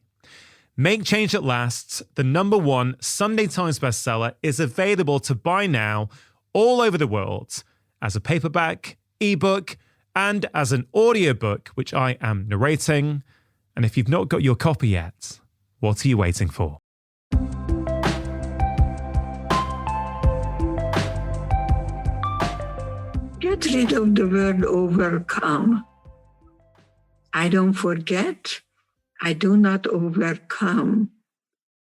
Speaker 1: Make Change That Lasts, the #1 Sunday Times bestseller, is available to buy now all over the world as a paperback, ebook, and as an audiobook, which I am narrating. And if you've not got your copy yet, what are you waiting for?
Speaker 2: Get rid of the word overcome. I don't forget. I do not overcome.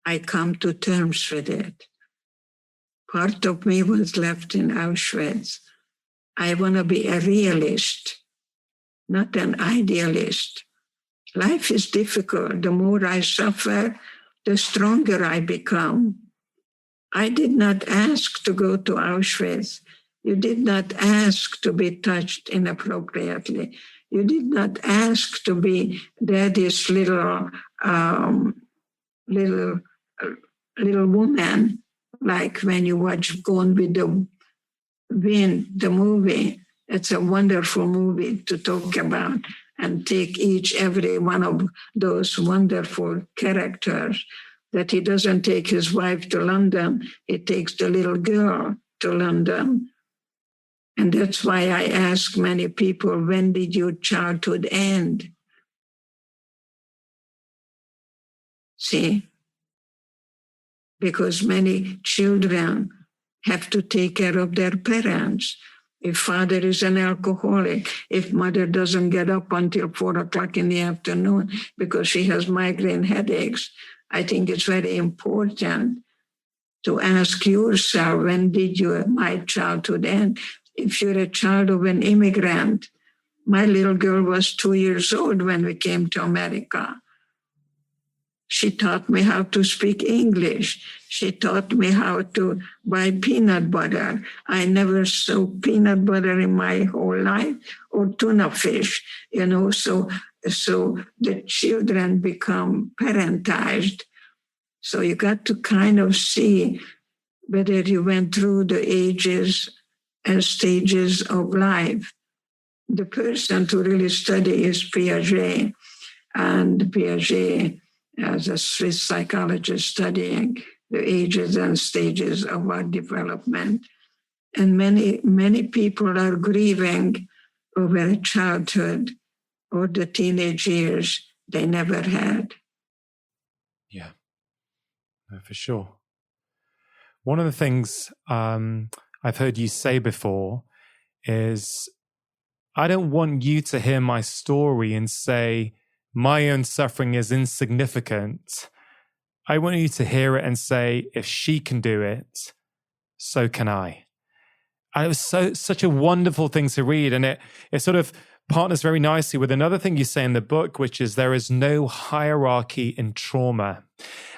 Speaker 2: I come to terms with it. Part of me was left in Auschwitz. I want to be a realist. not an idealist. Life is difficult. The more I suffer, the stronger I become. I did not ask to go to Auschwitz. You did not ask to be touched inappropriately. You did not ask to be daddy's little woman, like when you watch Gone with the Wind, the movie. It's a wonderful movie to talk about and take every one of those wonderful characters, that he doesn't take his wife to London, he takes the little girl to London. And that's why I ask many people, when did your childhood end? See? Because many children have to take care of their parents. If father is an alcoholic, if mother doesn't get up until 4 o'clock in the afternoon because she has migraine headaches, I think it's very important to ask yourself, when did my childhood end? If you're a child of an immigrant, my little girl was 2 years old when we came to America. She taught me how to speak English. She taught me how to buy peanut butter. I never saw peanut butter in my whole life, or tuna fish, so the children become parentized. So you got to kind of see whether you went through the ages and stages of life. The person to really study is Piaget, and Piaget, as a Swiss psychologist, studying the ages and stages of our development. And many people are grieving over a childhood or the teenage years they never had.
Speaker 1: Yeah, no, for sure. One of the things I've heard you say before is, I don't want you to hear my story and say, my own suffering is insignificant. I want you to hear it and say, if she can do it, so can I. And it was such a wonderful thing to read. And it sort of partners very nicely with another thing you say in the book, which is there is no hierarchy in trauma.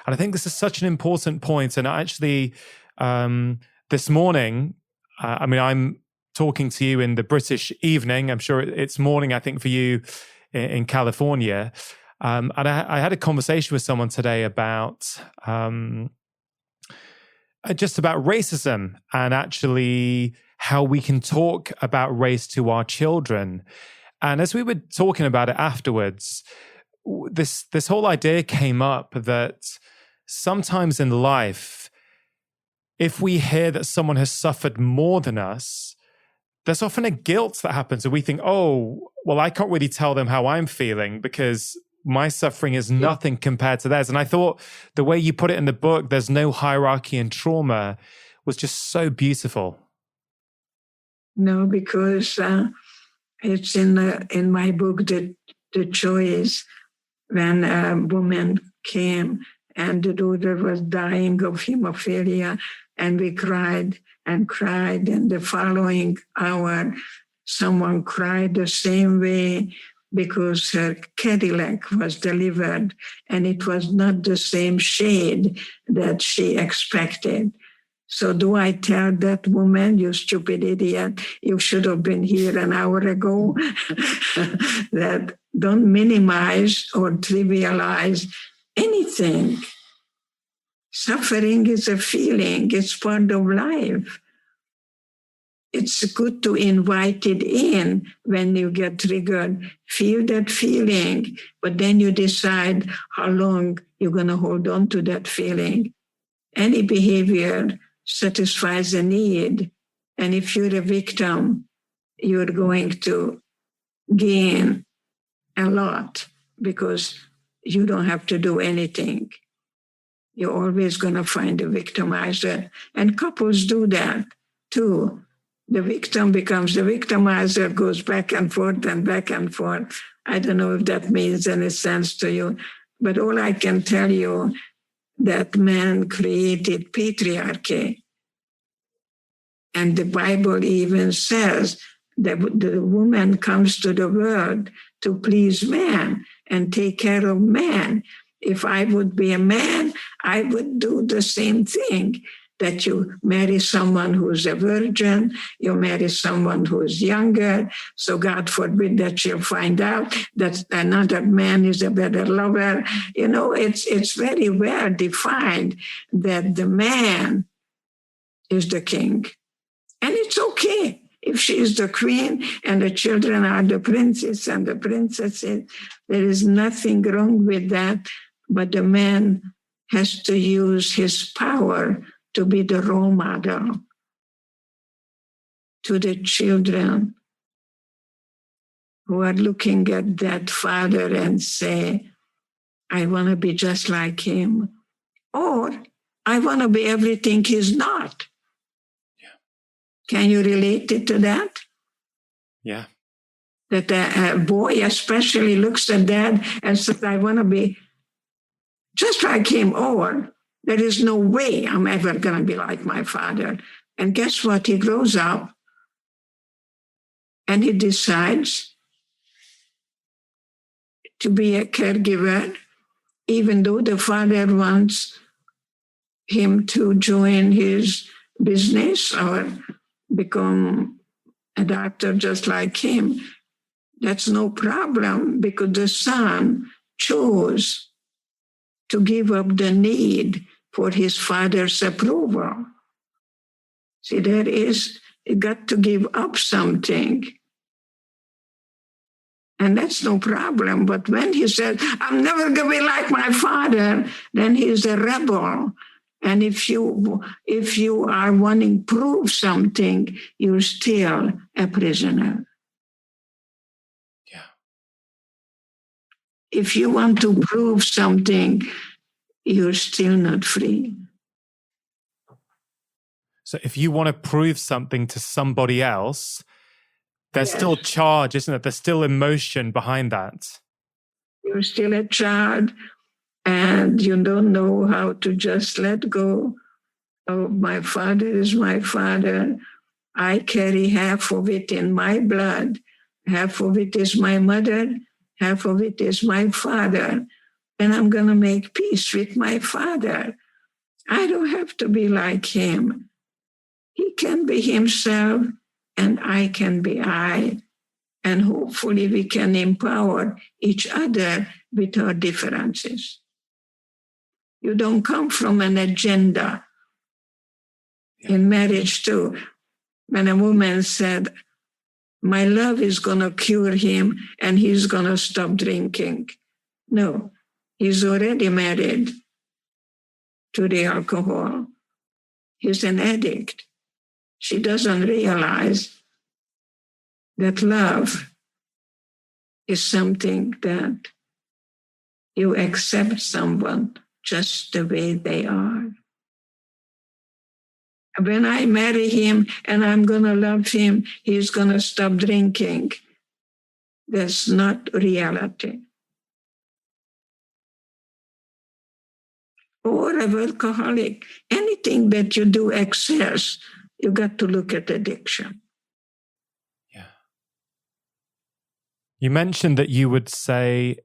Speaker 1: And I think this is such an important point. And actually, this morning, I'm talking to you in the British evening. I'm sure it's morning, I think, for you in California. And I had a conversation with someone today about just about racism and actually how we can talk about race to our children. And as we were talking about it afterwards, this whole idea came up that sometimes in life, if we hear that someone has suffered more than us, there's often a guilt that happens. And we think, oh, well, I can't really tell them how I'm feeling because my suffering is nothing compared to theirs. And I thought the way you put it in the book, there's no hierarchy in trauma, was just so beautiful.
Speaker 2: No, because it's in my book, The Choice, when a woman came and the daughter was dying of hemophilia, and we cried and cried. And the following hour, someone cried the same way because her Cadillac was delivered and it was not the same shade that she expected. So do I tell that woman, you stupid idiot, you should have been here an hour ago? That don't minimize or trivialize anything. Suffering is a feeling, it's part of life. It's good to invite it in when you get triggered. Feel that feeling, but then you decide how long you're going to hold on to that feeling. Any behavior satisfies a need. And if you're a victim, you're going to gain a lot because you don't have to do anything. You're always going to find a victimizer. And couples do that too. The victim becomes the victimizer, goes back and forth and back and forth. I don't know if that means any sense to you, but all I can tell you, that man created patriarchy. And the Bible even says the woman comes to the world to please man and take care of man. If I would be a man, I would do the same thing, that you marry someone who's a virgin, you marry someone who's younger, so God forbid that you'll find out that another man is a better lover. It's very well defined that the man is the king. And it's okay if she is the queen and the children are the princes and the princesses. There is nothing wrong with that, but the man has to use his power to be the role model to the children who are looking at that father and say, I want to be just like him, or I want to be everything he's not.
Speaker 1: Yeah.
Speaker 2: Can you relate it to that?
Speaker 1: Yeah.
Speaker 2: That a boy especially looks at dad and says, I want to be just like him, or there is no way I'm ever going to be like my father. And guess what? He grows up and he decides to be a caregiver, even though the father wants him to join his business or become a doctor just like him. That's no problem, because the son chose to give up the need for his father's approval. See, you got to give up something. And that's no problem. But when he says, I'm never going to be like my father, then he's a rebel. And if you are wanting to prove something, you're still a prisoner.
Speaker 1: Yeah.
Speaker 2: If you want to prove something, you're still not free.
Speaker 1: So if you want to prove something to somebody else, there's still charge, isn't it? There's still emotion behind that.
Speaker 2: You're still a child, and you don't know how to just let go. Oh, my father is my father. I carry half of it in my blood. Half of it is my mother. Half of it is my father. And I'm going to make peace with my father. I don't have to be like him. He can be himself, and I can be I. And hopefully we can empower each other with our differences. You don't come from an agenda. In marriage too, when a woman said, my love is going to cure him and he's going to stop drinking. No, he's already married to the alcohol. He's an addict. She doesn't realize that love is something that you accept someone just the way they are. When I marry him and I'm going to love him, he's going to stop drinking. That's not reality. Or an alcoholic. Anything that you do excess, you got to look at addiction.
Speaker 1: Yeah. You mentioned that you would say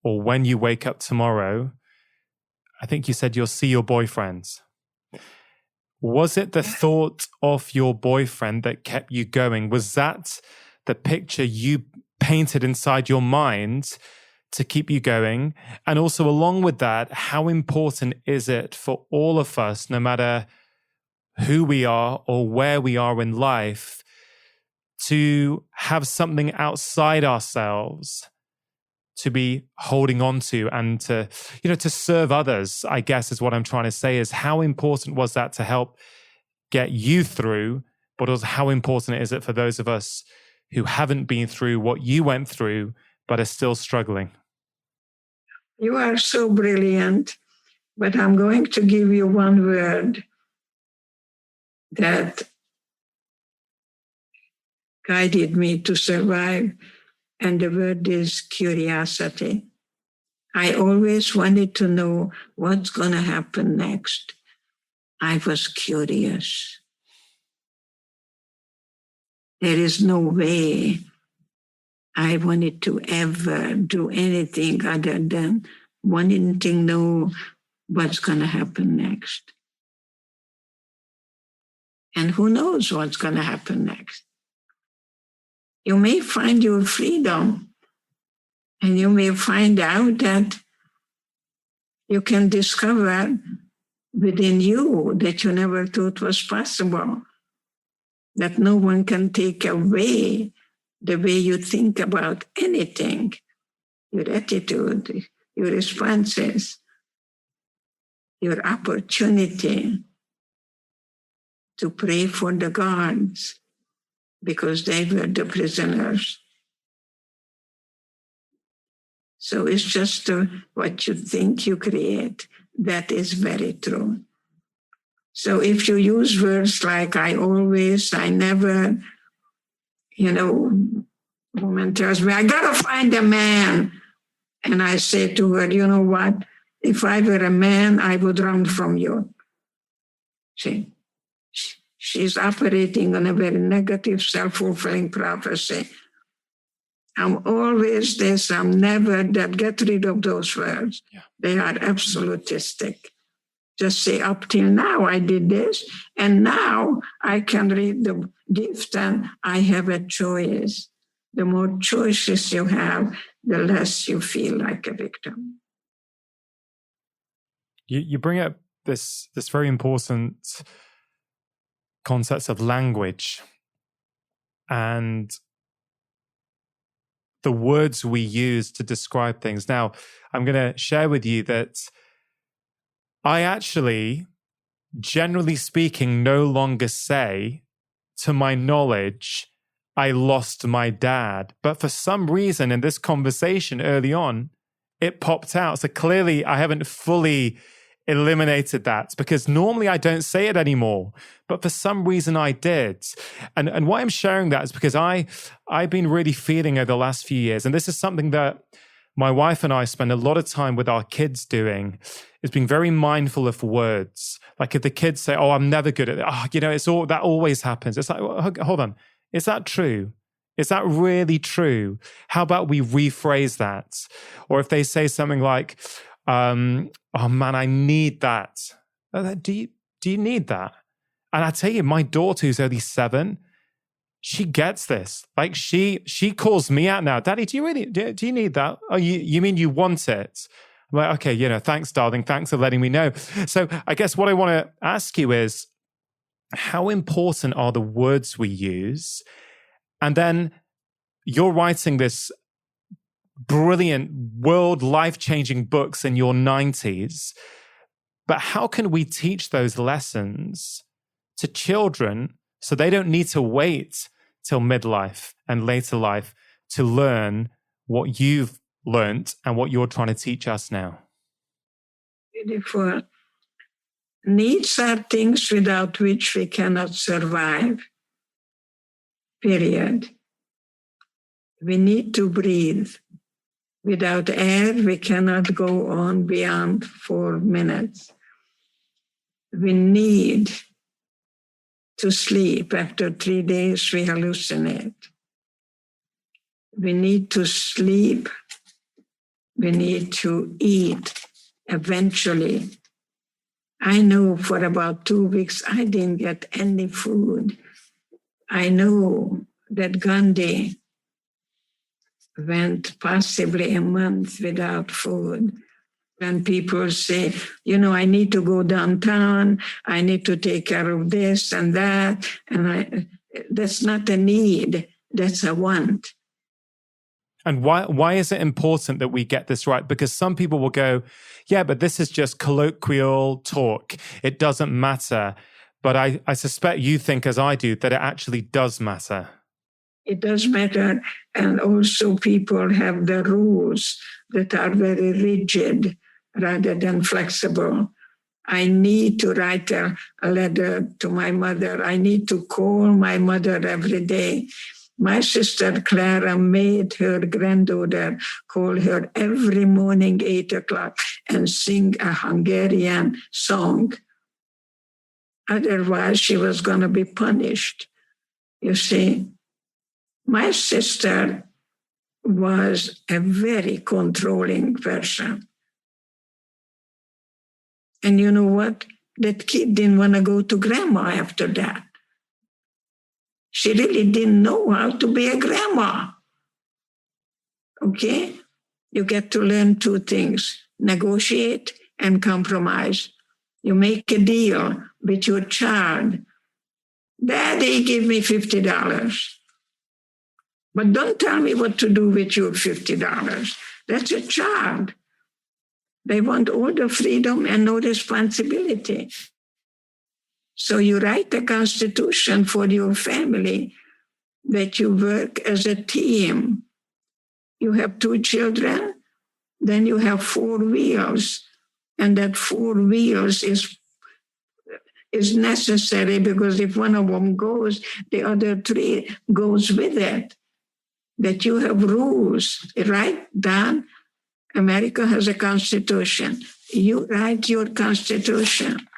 Speaker 1: when you wake up tomorrow, I think you said you'll see your boyfriends. Was it the thought of your boyfriend that kept you going? Was that the picture you painted inside your mind to keep you going? And also along with that, how important is it for all of us, no matter who we are or where we are in life, to have something outside ourselves to be holding on to and to serve others, I guess is what I'm trying to say, is how important was that to help get you through, but also how important is it for those of us who haven't been through what you went through, but are still struggling?
Speaker 2: You are so brilliant, but I'm going to give you one word that guided me to survive. And the word is curiosity. I always wanted to know what's going to happen next. I was curious. there is no way I wanted to ever do anything other than wanting to know what's going to happen next. And who knows what's going to happen next? You may find your freedom, and you may find out that you can discover within you that you never thought was possible, that no one can take away the way you think about anything, your attitude, your responses, your opportunity to pray for the guards because they were the prisoners. So it's just what you think you create. That is very true. So if you use words like I always, I never, woman tells me, I got to find a man. And I say to her, you know what? If I were a man, I would run from you. See, she's operating on a very negative, self-fulfilling prophecy. I'm always this, I'm never that. Get rid of those words. Yeah. They are absolutistic. Just say, up till now I did this, and now I can read the gift and I have a choice. The more choices you have, the less you feel like a victim.
Speaker 1: You bring up this very important concept of language and the words we use to describe things. Now, I'm going to share with you that I actually, generally speaking, no longer say, to my knowledge, I lost my dad. But for some reason in this conversation early on, it popped out. So clearly I haven't fully eliminated that, because normally I don't say it anymore, but for some reason I did. And why I'm sharing that is because I've been really feeling over the last few years, and this is something that my wife and I spend a lot of time with our kids doing, is being very mindful of words. Like if the kids say, oh, I'm never good at it. It's all that always happens. It's like, hold on. Is that true? Is that really true? How about we rephrase that? Or if they say something like, oh man, I need that. Do you need that? And I tell you, my daughter, who's only 7, she gets this. Like she calls me out now. Daddy, do you need that? Oh, you mean you want it? I'm like, okay, thanks, darling. Thanks for letting me know. So I guess what I want to ask you is, how important are the words we use? And then you're writing this brilliant, world life-changing books in your 90s. But how can we teach those lessons to children so they don't need to wait till midlife and later life to learn what you've learned and what you're trying to teach us now?
Speaker 2: Beautiful. Needs are things without which we cannot survive. Period. We need to breathe. Without air, we cannot go on beyond 4 minutes. We need to sleep. After 3 days, we hallucinate. We need to sleep. We need to eat. Eventually, I know for about 2 weeks, I didn't get any food. I know that Gandhi went possibly a month without food. When people say, I need to go downtown, I need to take care of this and that, and that's not a need, that's a want.
Speaker 1: And why is it important that we get this right? Because some people will go, yeah, but this is just colloquial talk. It doesn't matter. But I suspect you think, as I do, that it actually does matter.
Speaker 2: It does matter. And also people have the rules that are very rigid rather than flexible. I need to write a letter to my mother. I need to call my mother every day. My sister Clara made her granddaughter call her every morning, 8 o'clock, and sing a Hungarian song. Otherwise, she was going to be punished. You see, My sister was a very controlling person. And you know what? That kid didn't want to go to grandma after that. She really didn't know how to be a grandma. Okay? You get to learn two things: negotiate and compromise. You make a deal with your child. Daddy, give me $50. But don't tell me what to do with your $50. That's a child. They want all the freedom and no responsibility. So you write a constitution for your family that you work as a team. You have 2 children, then you have 4 wheels, and that 4 wheels is necessary because if one of them goes, the other 3 goes with it. That you have rules, right, Don? America has a constitution. You write your constitution.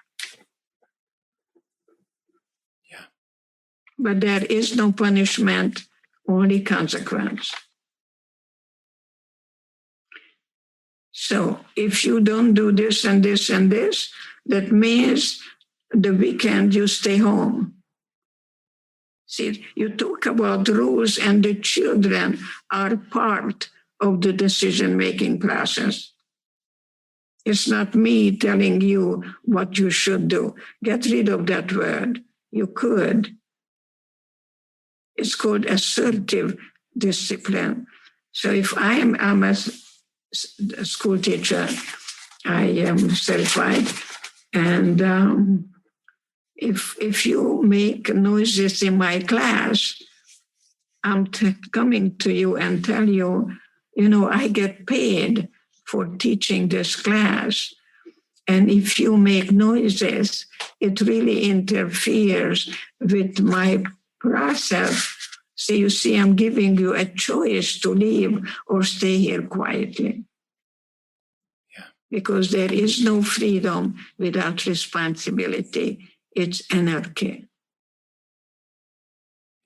Speaker 1: Yeah.
Speaker 2: But there is no punishment, only consequence. So if you don't do this and this and this, that means the weekend you stay home. See, you talk about rules, and the children are part of the decision-making process. It's not me telling you what you should do. Get rid of that word. You could. It's called assertive discipline. So if I'm a school teacher, I am certified, and if you make noises in my class, I'm coming to you and tell you, I get paid for teaching this class. And if you make noises, it really interferes with my process. So you see, I'm giving you a choice to leave or stay here quietly.
Speaker 1: Yeah.
Speaker 2: Because there is no freedom without responsibility. It's anarchy.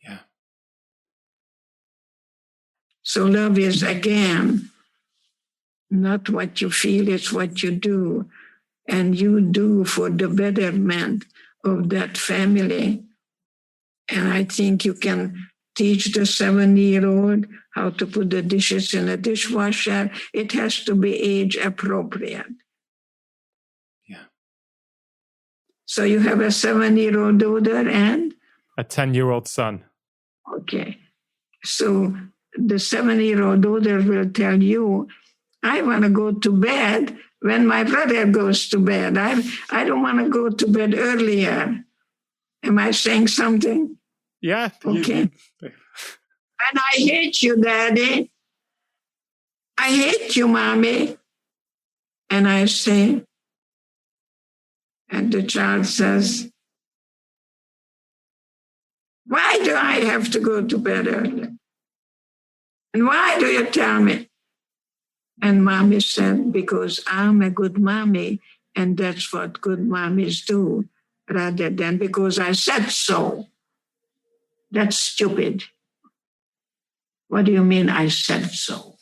Speaker 1: Yeah.
Speaker 2: So love is, again, not what you feel, it's what you do. And you do for the betterment of that family. And I think you can teach the 7-year-old how to put the dishes in a dishwasher. It has to be age appropriate.
Speaker 1: Yeah.
Speaker 2: So you have a 7-year-old daughter and?
Speaker 1: A 10-year-old son.
Speaker 2: Okay. So the 7-year-old daughter will tell you, I want to go to bed when my brother goes to bed. I don't want to go to bed earlier. Am I saying something?
Speaker 1: Yeah.
Speaker 2: Okay. And I hate you, Daddy. I hate you, Mommy. And I say, and the child says, why do I have to go to bed early? And why do you tell me? And Mommy said, because I'm a good mommy, and that's what good mommies do, rather than because I said so. That's stupid. What do you mean I said so?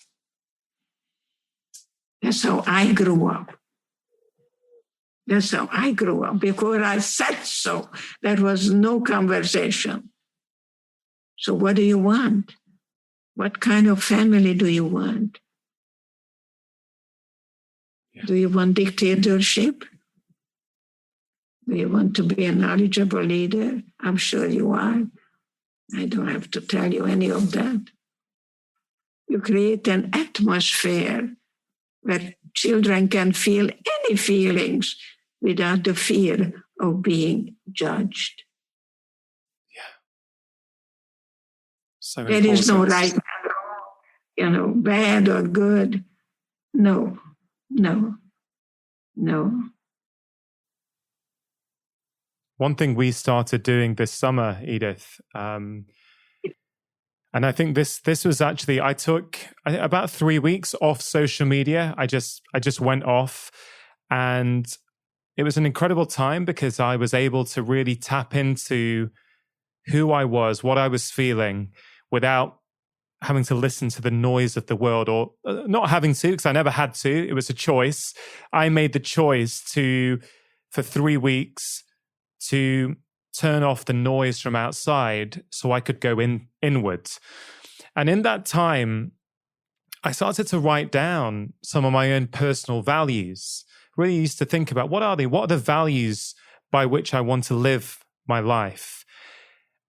Speaker 2: That's how I grew up. That's how I grew up. Because I said so, there was no conversation. So what do you want? What kind of family do you want? Yeah. Do you want dictatorship? Do you want to be a knowledgeable leader? I'm sure you are. I don't have to tell you any of that. You create an atmosphere where children can feel any feelings without the fear of being judged.
Speaker 1: Yeah. So
Speaker 2: there is no right and wrong, bad or good. No.
Speaker 1: One thing we started doing this summer, Edith, and I think this was actually, I took about 3 weeks off social media. I just went off, and it was an incredible time because I was able to really tap into who I was, what I was feeling. without having to listen to the noise of the world, or not having to, because I never had to. It was a choice. I made the choice for 3 weeks, to turn off the noise from outside so I could go inwards. And in that time, I started to write down some of my own personal values. Really used to think about, what are they? What are the values by which I want to live my life?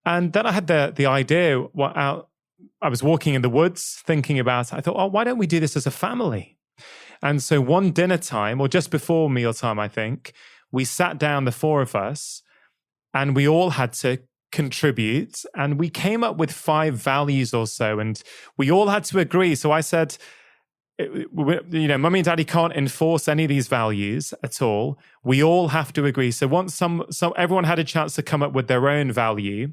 Speaker 1: And then I had the idea, I was walking in the woods thinking about it. I thought, oh, why don't we do this as a family? And so one dinner time, or just before mealtime, I think, we sat down, the 4 of us, and we all had to contribute, and we came up with 5 values or so, and we all had to agree. So I said, Mummy and Daddy can't enforce any of these values at all. We all have to agree. So once everyone had a chance to come up with their own value,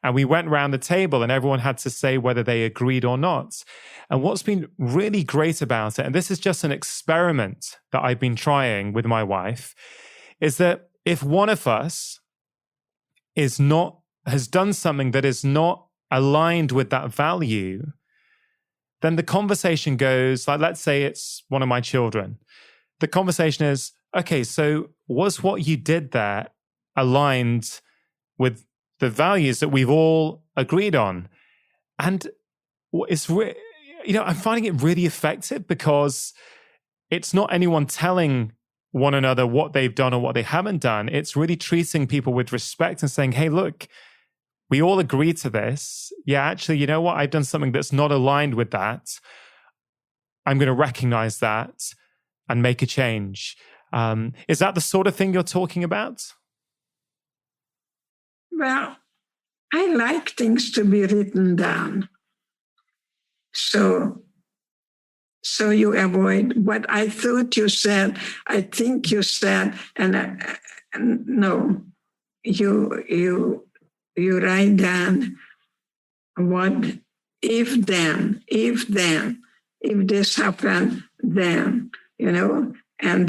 Speaker 1: and we went around the table and everyone had to say whether they agreed or not. And what's been really great about it, and this is just an experiment that I've been trying with my wife, is that if one of us has done something that is not aligned with that value, then the conversation goes, like, let's say it's one of my children. The conversation is, okay, so was what you did there aligned with the values that we've all agreed on? And I'm finding it really effective, because it's not anyone telling one another what they've done or what they haven't done. It's really treating people with respect and saying, hey, look, we all agree to this. Yeah, actually, you know what? I've done something that's not aligned with that. I'm going to recognize that and make a change. Is that the sort of thing you're talking about?
Speaker 2: Well, I like things to be written down. So you avoid what I thought you said, I think you said, and no, you write down what if this happened, then, and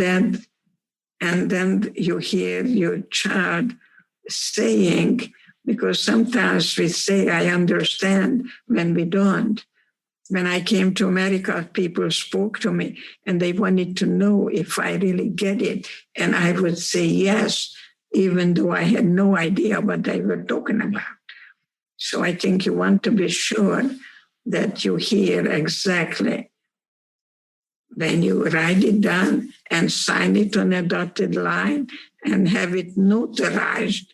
Speaker 2: then you hear your child saying, because sometimes we say, I understand, when we don't. When I came to America, people spoke to me and they wanted to know if I really get it. And I would say yes, even though I had no idea what they were talking about. So I think you want to be sure that you hear exactly when you write it down and sign it on a dotted line and have it notarized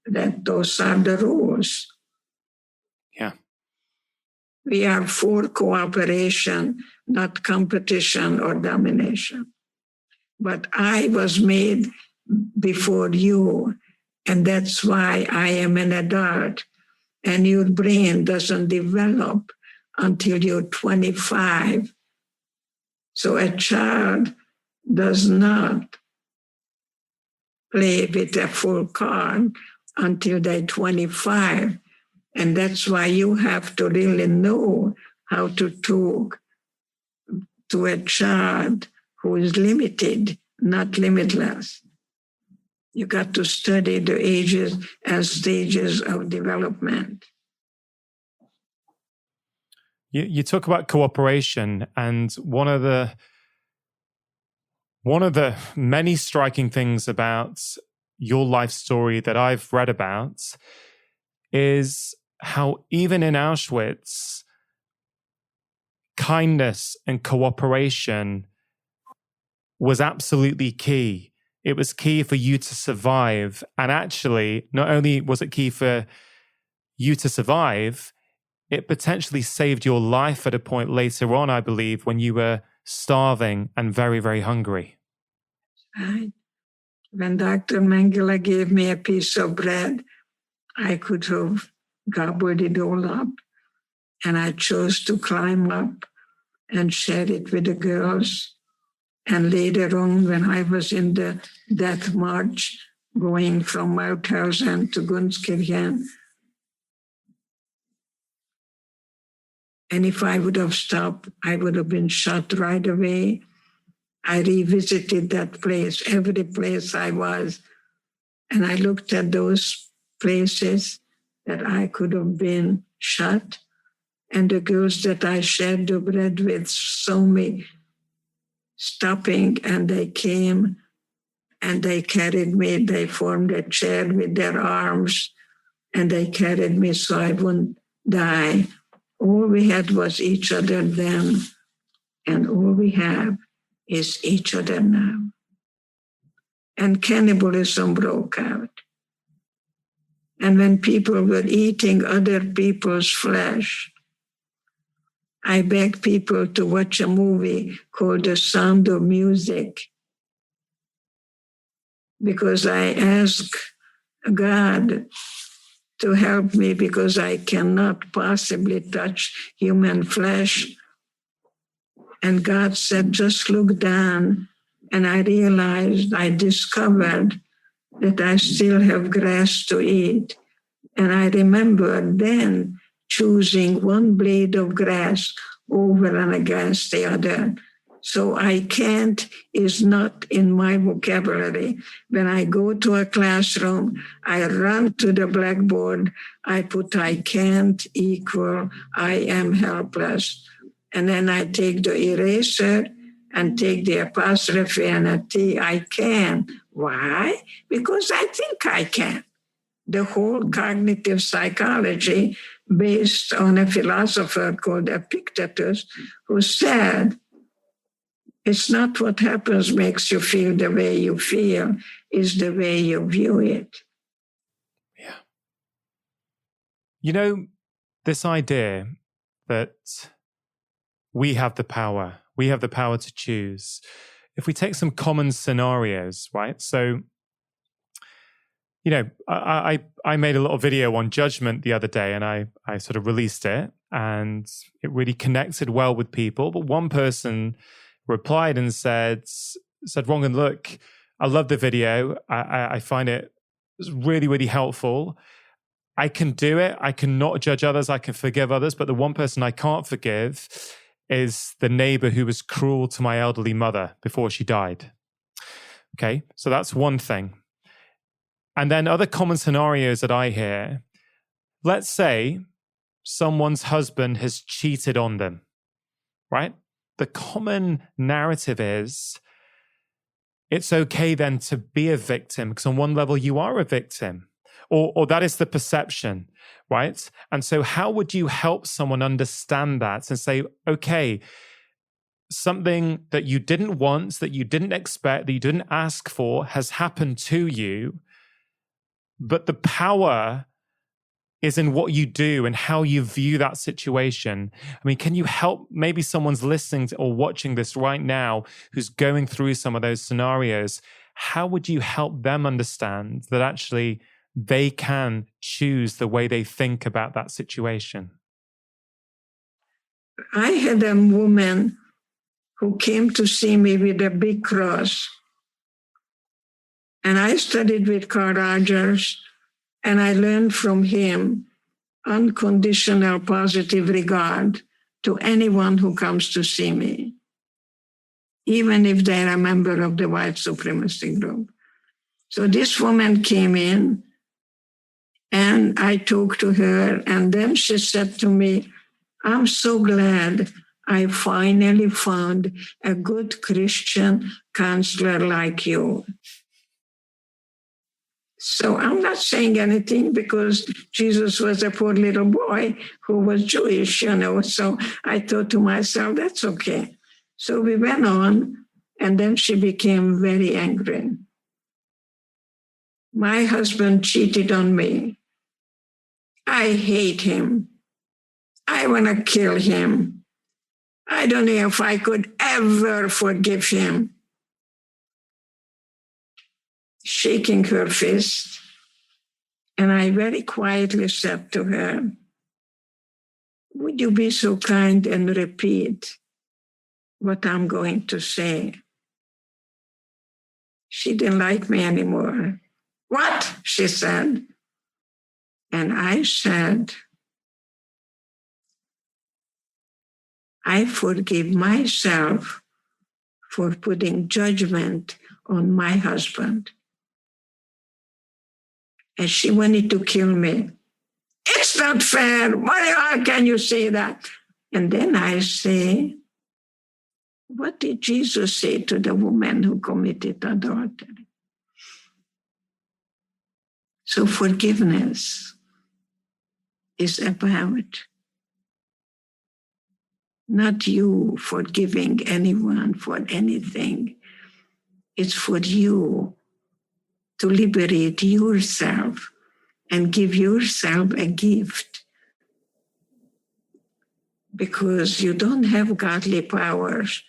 Speaker 2: that those are the rules.
Speaker 1: Yeah.
Speaker 2: We are for cooperation, not competition or domination. But I was made before you, and that's why I am an adult. And your brain doesn't develop until you're 25. So a child does not play with a full card until they're 25. And that's why you have to really know how to talk to a child who is limited, not limitless. You got to study the ages and stages of development.
Speaker 1: You talk about cooperation, and one of the many striking things about your life story that I've read about is how even in Auschwitz, kindness and cooperation was absolutely key. It was key for you to survive. And actually, not only was it key for you to survive, it potentially saved your life at a point later on, I believe, when you were starving and very, very hungry.
Speaker 2: Right. When Dr. Mengele gave me a piece of bread, I could have gobbled it all up. And I chose to climb up and share it with the girls. And later on, when I was in the death march, going from Mauthausen to Gunskirchen, and if I would have stopped, I would have been shot right away. I revisited that place, every place I was, and I looked at those places that I could have been shot, And the girls that I shared the bread with saw me stopping, and they came and they carried me. They formed a chair with their arms, and they carried me so I wouldn't die. All we had was each other then, and all we have is each other now. And cannibalism broke out. And when people were eating other people's flesh, I begged people to watch a movie called The Sound of Music, because I asked God to help me, because I cannot possibly touch human flesh. And God said, just look down. And I realized, I discovered that I still have grass to eat. And I remember then choosing one blade of grass over and against the other. So I can't is not in my vocabulary. When I go to a classroom, I run to the blackboard, I put I can't equal I am helpless. And then I take the eraser and take the apostrophe and a T, I can. Why? Because I think I can. The whole cognitive psychology based on a philosopher called Epictetus, who said, it's not what happens makes you feel the way you feel, it's the way you view it.
Speaker 1: Yeah. You know, this idea that we have the power to choose. If we take some common scenarios, right? So, you know, I made a little video on judgment the other day, and I sort of released it, and it really connected well with people. But one person replied and said, Rongan, look, I love the video. I find it really, really helpful. I can do it. I cannot judge others. I can forgive others. But the one person I can't forgive is the neighbor who was cruel to my elderly mother before she died. Okay, so that's one thing. And then other common scenarios that I hear, let's say someone's husband has cheated on them, right? The common narrative is it's okay then to be a victim, because on one level you are a victim, or that is the perception, right? And so how would you help someone understand that and say, okay, something that you didn't want, that you didn't expect, that you didn't ask for has happened to you, but the power is in what you do and how you view that situation. I mean, can you help, maybe someone's listening to or watching this right now who's going through some of those scenarios. How would you help them understand that actually they can choose the way they think about that situation?
Speaker 2: I had a woman who came to see me with a big cross. And I studied with Carl Rogers, and I learned from him unconditional positive regard to anyone who comes to see me, even if they're a member of the white supremacy group. So this woman came in, and I talked to her, and then she said to me, I'm so glad I finally found a good Christian counselor like you. So I'm not saying anything, because Jesus was a poor little boy who was Jewish, so I thought to myself, that's okay. So we went on, and then she became very angry. My husband cheated on me. I hate him. I want to kill him. I don't know if I could ever forgive him. Shaking her fist, and I very quietly said to her, would you be so kind and repeat what I'm going to say? She didn't like me anymore. What? She said. And I said, I forgive myself for putting judgment on my husband. And she wanted to kill me. It's not fair. How can you say that? And then I say, what did Jesus say to the woman who committed adultery? So forgiveness is about not you forgiving anyone for anything. It's for you to liberate yourself and give yourself a gift, because you don't have godly powers.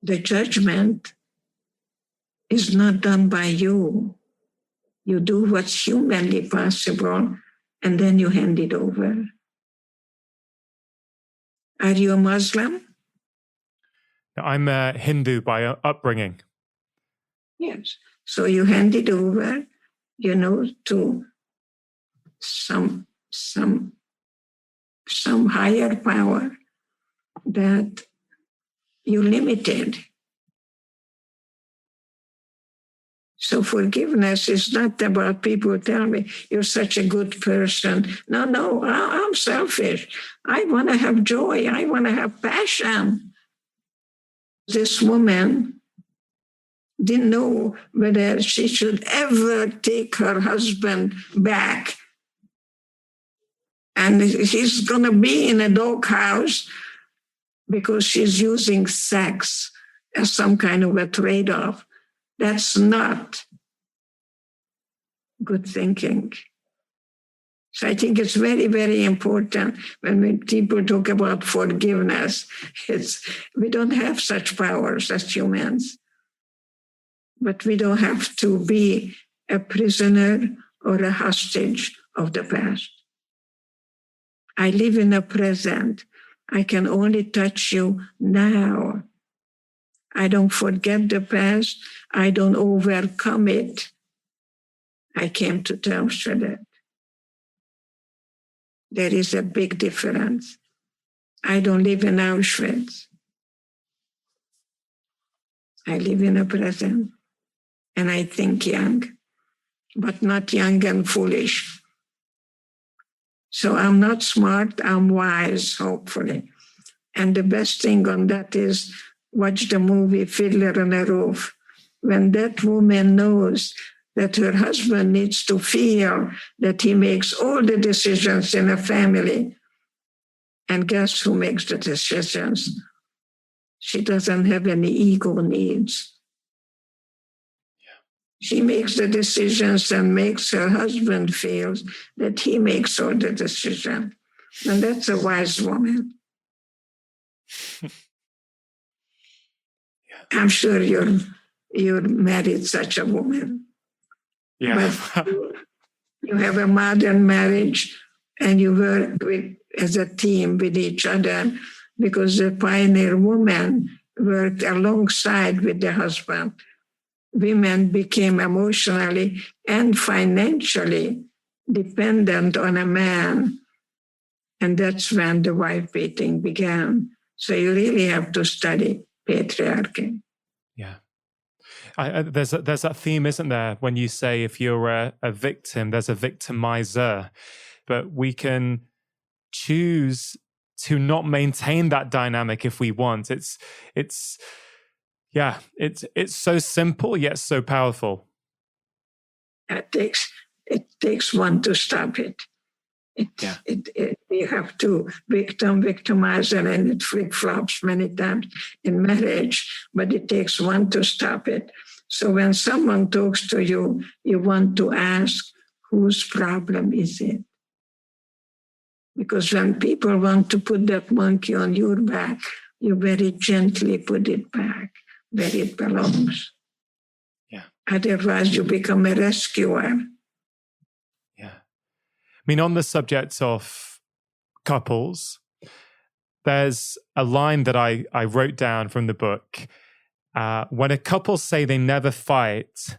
Speaker 2: The judgment is not done by you. You do what's humanly possible, and then you hand it over. Are you a Muslim?
Speaker 1: I'm a Hindu by upbringing.
Speaker 2: Yes. So you hand it over, to some higher power that you limited. So forgiveness is not about people tell me, you're such a good person. No, I'm selfish. I want to have joy. I want to have passion. This woman didn't know whether she should ever take her husband back. And he's going to be in a doghouse because she's using sex as some kind of a trade-off. That's not good thinking. So I think it's very, very important when people talk about forgiveness. We don't have such powers as humans, but we don't have to be a prisoner or a hostage of the past. I live in the present. I can only touch you now. I don't forget the past. I don't overcome it. I came to terms with it. There is a big difference. I don't live in Auschwitz. I live in the present. And I think young, but not young and foolish. So I'm not smart, I'm wise, hopefully. And the best thing on that is watch the movie Fiddler on a Roof. When that woman knows that her husband needs to feel that he makes all the decisions in a family, and guess who makes the decisions? She doesn't have any ego needs. She makes the decisions and makes her husband feel that he makes all the decisions. And that's a wise woman. I'm sure you're married such a woman.
Speaker 1: Yeah.
Speaker 2: But you have a modern marriage and you work as a team with each other, because the pioneer woman worked alongside with the husband. Women became emotionally and financially dependent on a man. And that's when the wife beating began. So you really have to study patriarchy.
Speaker 1: Yeah. There's that theme, isn't there? When you say if you're a victim, there's a victimizer. But we can choose to not maintain that dynamic if we want. It's so simple yet so powerful.
Speaker 2: It takes one to stop it. You have to victimizer, and it flip-flops many times in marriage, but it takes one to stop it. So when someone talks to you, you want to ask, whose problem is it? Because when people want to put that monkey on your back, you very gently put it back where it belongs.
Speaker 1: Yeah.
Speaker 2: Otherwise, you become a rescuer.
Speaker 1: Yeah. I mean, on the subject of couples, there's a line that I wrote down from the book. When a couple say they never fight,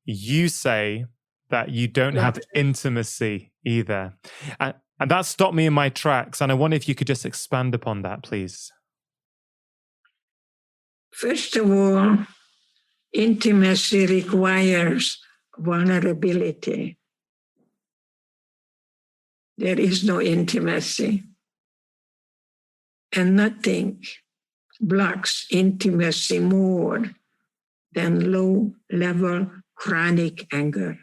Speaker 1: you say that you don't have intimacy either. And that stopped me in my tracks. And I wonder if you could just expand upon that, please.
Speaker 2: First of all, intimacy requires vulnerability. there is no intimacy. And nothing blocks intimacy more than low-level chronic anger.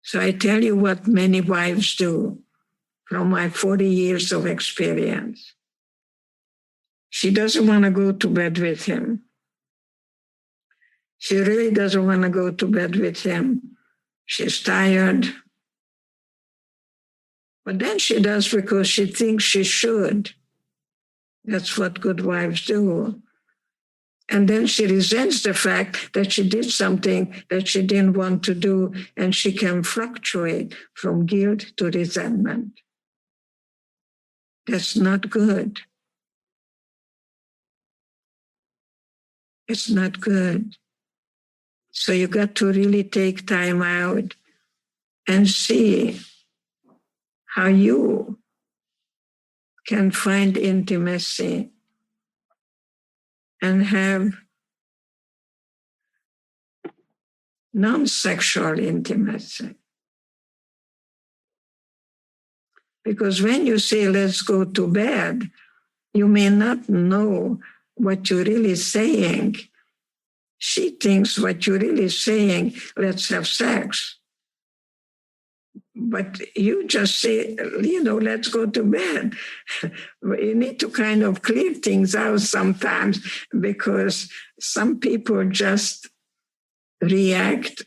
Speaker 2: So I tell you what many wives do from my 40 years of experience. She doesn't want to go to bed with him. She really doesn't want to go to bed with him. She's tired. But then she does because she thinks she should. That's what good wives do. And then she resents the fact that she did something that she didn't want to do, and she can fluctuate from guilt to resentment. That's not good. It's not good. So you got to really take time out and see how you can find intimacy and have non-sexual intimacy. Because when you say, let's go to bed, you may not know what you're really saying. She thinks what you're really saying, let's have sex. But you just say, let's go to bed. You need to kind of clear things out sometimes, because some people just react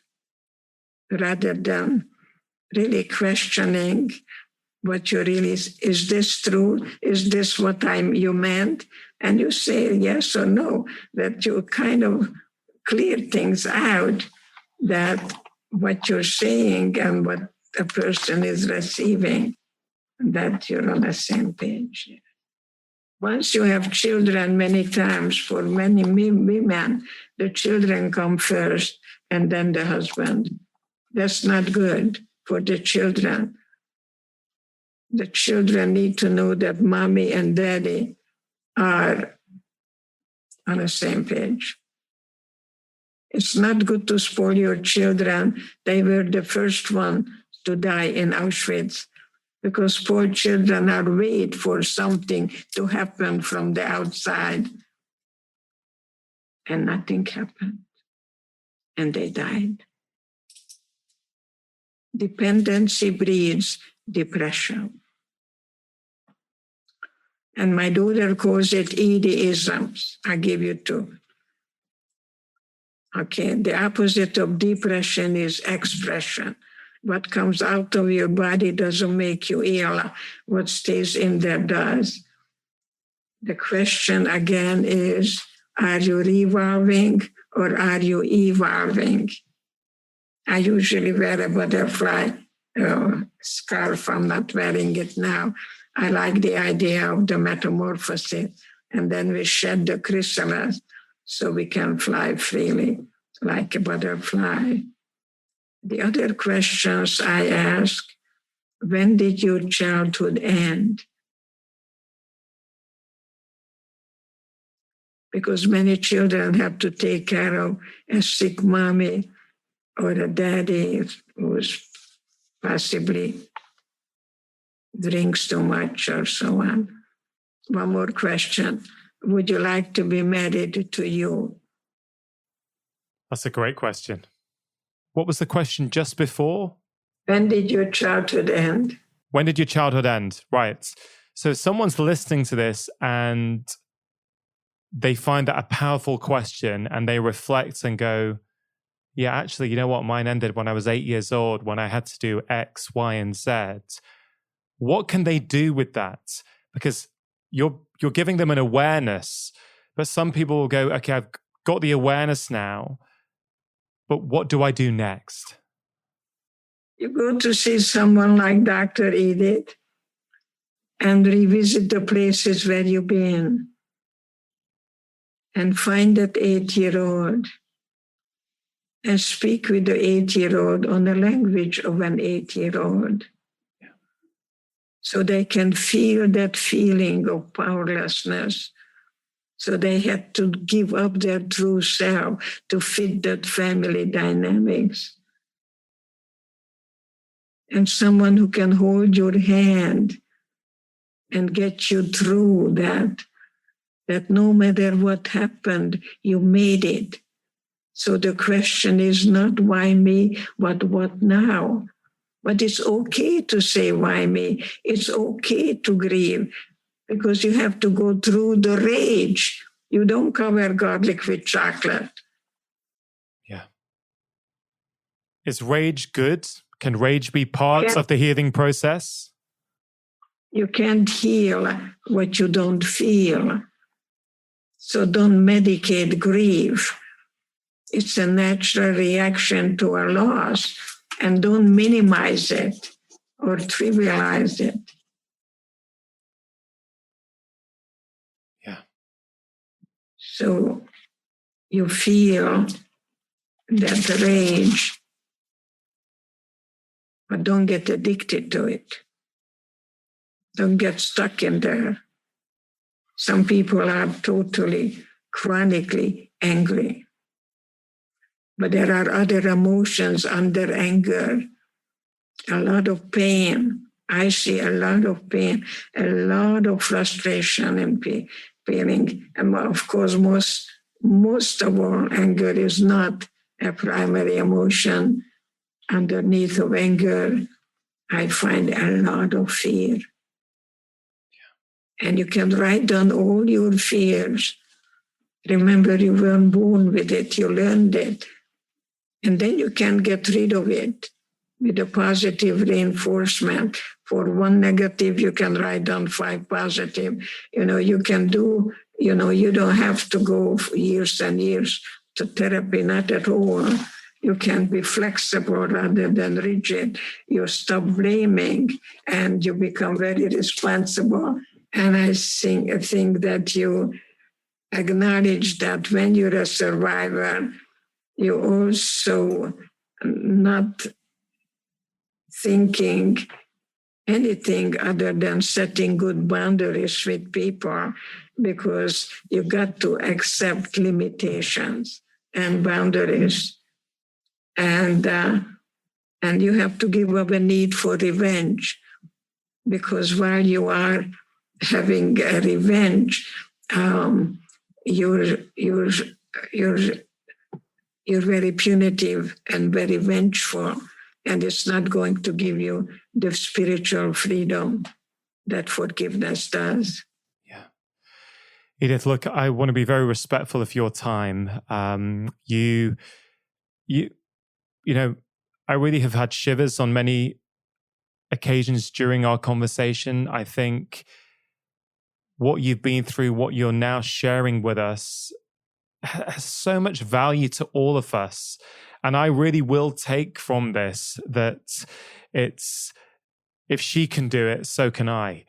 Speaker 2: rather than really questioning what you really, is this true? Is this what you meant? And you say yes or no, that you kind of clear things out, that what you're saying and what a person is receiving, that you're on the same page. Once you have children, many times for many women, the children come first and then the husband. That's not good for the children. The children need to know that mommy and daddy are on the same page. It's not good to spoil your children. They were the first one to die in Auschwitz, because poor children are waiting for something to happen from the outside. And nothing happened. And they died. Dependency breeds depression. And my daughter calls it ED-isms. I give you two. Okay, the opposite of depression is expression. What comes out of your body doesn't make you ill. What stays in there does. The question again is, are you revolving or are you evolving? I usually wear a butterfly scarf. I'm not wearing it now. I like the idea of the metamorphosis. And then we shed the chrysalis so we can fly freely like a butterfly. The other questions I ask, when did your childhood end? Because many children have to take care of a sick mommy or a daddy who's possibly drinks too much or so on. One more question. Would you like to be married to you?
Speaker 1: That's a great question. What was the question just before?
Speaker 2: When did your childhood end?
Speaker 1: When did your childhood end? Right. So someone's listening to this and they find that a powerful question and they reflect and go, yeah, actually, you know what? Mine ended when I was 8 years old, when I had to do X, Y, and Z. What can they do with that? Because you're giving them an awareness, but some people will go, okay, I've got the awareness now, but what do I do next?
Speaker 2: You go to see someone like Dr. Edith and revisit the places where you've been and find that 8-year-old and speak with the 8-year-old on the language of an 8-year-old. So they can feel that feeling of powerlessness. So they had to give up their true self to fit that family dynamics. and someone who can hold your hand and get you through that no matter what happened, you made it. So the question is not why me, but what now? But it's okay to say why me. It's okay to grieve because you have to go through the rage. You don't cover garlic with chocolate.
Speaker 1: Yeah. Is rage good? Can rage be part of the healing process?
Speaker 2: You can't heal what you don't feel. So don't medicate grief. It's a natural reaction to a loss, and don't minimize it or trivialize it.
Speaker 1: Yeah.
Speaker 2: So you feel that rage, but don't get addicted to it. Don't get stuck in there. Some people are totally, chronically angry. But there are other emotions under anger, a lot of pain. I see a lot of pain, a lot of frustration and feeling. And of course, most of all, anger is not a primary emotion. Underneath of anger, I find a lot of fear. And you can write down all your fears. Remember, you weren't born with it, you learned it. And then you can get rid of it with a positive reinforcement. For one negative, you can write down 5 positive. You can do, you don't have to go for years and years to therapy, not at all. You can be flexible rather than rigid. You stop blaming and you become very responsible. And I think that you acknowledge that when you're a survivor, you also not thinking anything other than setting good boundaries with people, because you got to accept limitations and boundaries. And you have to give up a need for revenge, because while you are having a revenge, you're very punitive and very vengeful, and it's not going to give you the spiritual freedom that forgiveness does.
Speaker 1: Yeah. Edith, look, I want to be very respectful of your time. You know, I really have had shivers on many occasions during our conversation. I think what you've been through, what you're now sharing with us, has so much value to all of us. And I really will take from this that it's, if she can do it, so can I.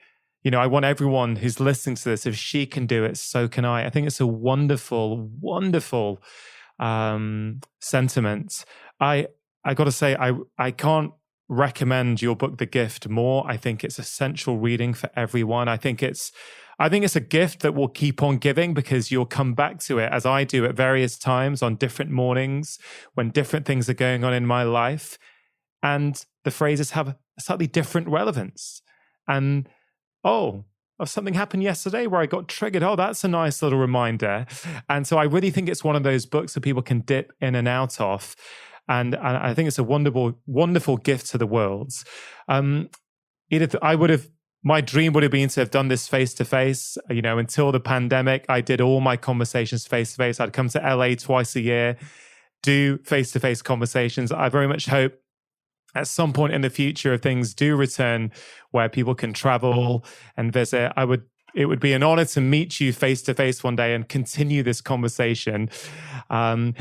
Speaker 1: I want everyone who's listening to this, if she can do it, so can I. I think it's a wonderful, wonderful sentiment. I got to say, I can't recommend your book, The Gift, more. I think it's essential reading for everyone. I think it's a gift that will keep on giving, because you'll come back to it, as I do at various times on different mornings when different things are going on in my life. And the phrases have a slightly different relevance. And, something happened yesterday where I got triggered. Oh, that's a nice little reminder. And so I really think it's one of those books that people can dip in and out of. And I think it's a wonderful, wonderful gift to the world. Edith, my dream would have been to have done this face-to-face. Until the pandemic, I did all my conversations face-to-face. I'd come to LA twice a year, do face-to-face conversations. I very much hope at some point in the future, if things do return where people can travel and visit, it would be an honor to meet you face-to-face one day and continue this conversation.
Speaker 2: I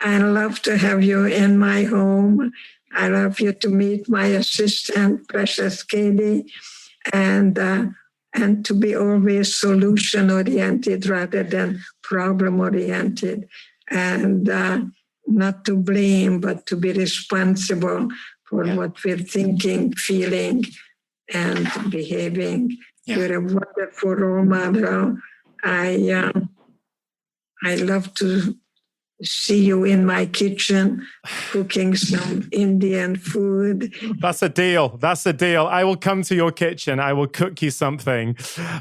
Speaker 2: love to have you in my home. I love you to meet my assistant, precious Katie, and to be always solution-oriented rather than problem-oriented, and not to blame, but to be responsible for what we're thinking, feeling, and behaving. Yeah. You're a wonderful role model. I love to see you in my kitchen cooking some Indian food.
Speaker 1: That's a deal. That's a deal. I will come to your kitchen. I will cook you something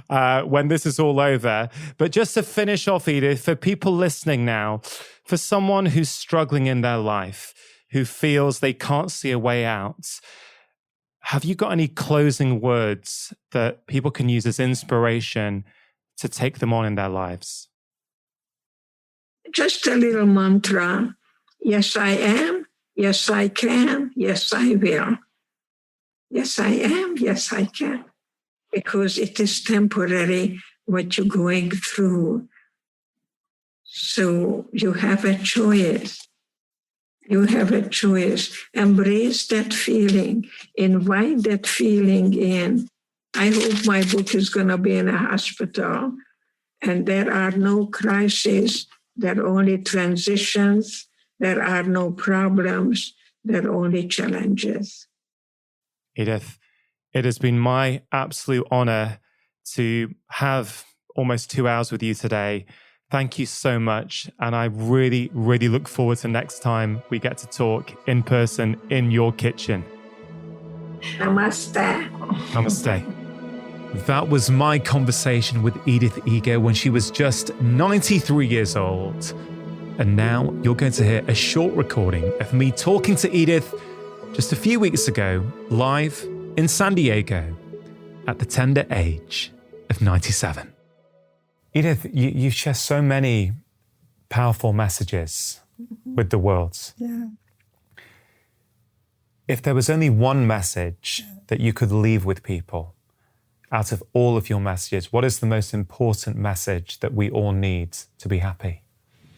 Speaker 1: when this is all over. But just to finish off, Edith, for people listening now, for someone who's struggling in their life, who feels they can't see a way out, have you got any closing words that people can use as inspiration to take them on in their lives?
Speaker 2: Just a little mantra. Yes, I am. Yes, I can. Yes, I will. Yes, I am. Yes, I can. Because it is temporary what you're going through. So you have a choice. You have a choice. Embrace that feeling. Invite that feeling in. I hope my book is going to be in a hospital. And there are no crises. There are only transitions. There are no problems. There are only challenges.
Speaker 1: Edith, it has been my absolute honor to have almost 2 hours with you today. Thank you so much. And I really, really look forward to next time we get to talk in person in your kitchen.
Speaker 2: Namaste.
Speaker 1: Namaste. That was my conversation with Edith Eger when she was just 93 years old. And now you're going to hear a short recording of me talking to Edith just a few weeks ago, live in San Diego at the tender age of 97. Edith, you share so many powerful messages with the world.
Speaker 3: Yeah.
Speaker 1: If there was only one message that you could leave with people out of all of your messages, what is the most important message that we all need to be happy?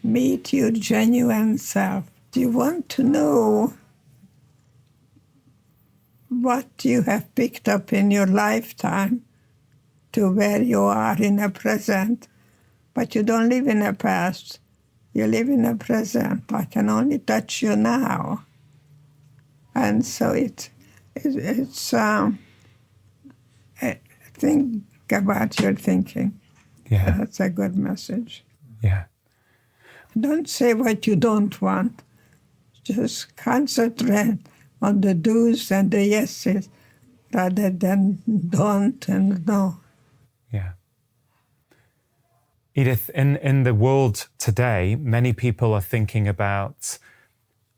Speaker 3: Meet your genuine self. Do you want to know what you have picked up in your lifetime to where you are in the present? But you don't live in the past. You live in the present. I can only touch you now. And so think about your thinking.
Speaker 1: Yeah.
Speaker 3: That's a good message.
Speaker 1: Yeah.
Speaker 3: Don't say what you don't want. Just concentrate on the do's and the yeses rather than don't and no.
Speaker 1: Yeah. Edith, in the world today, many people are thinking about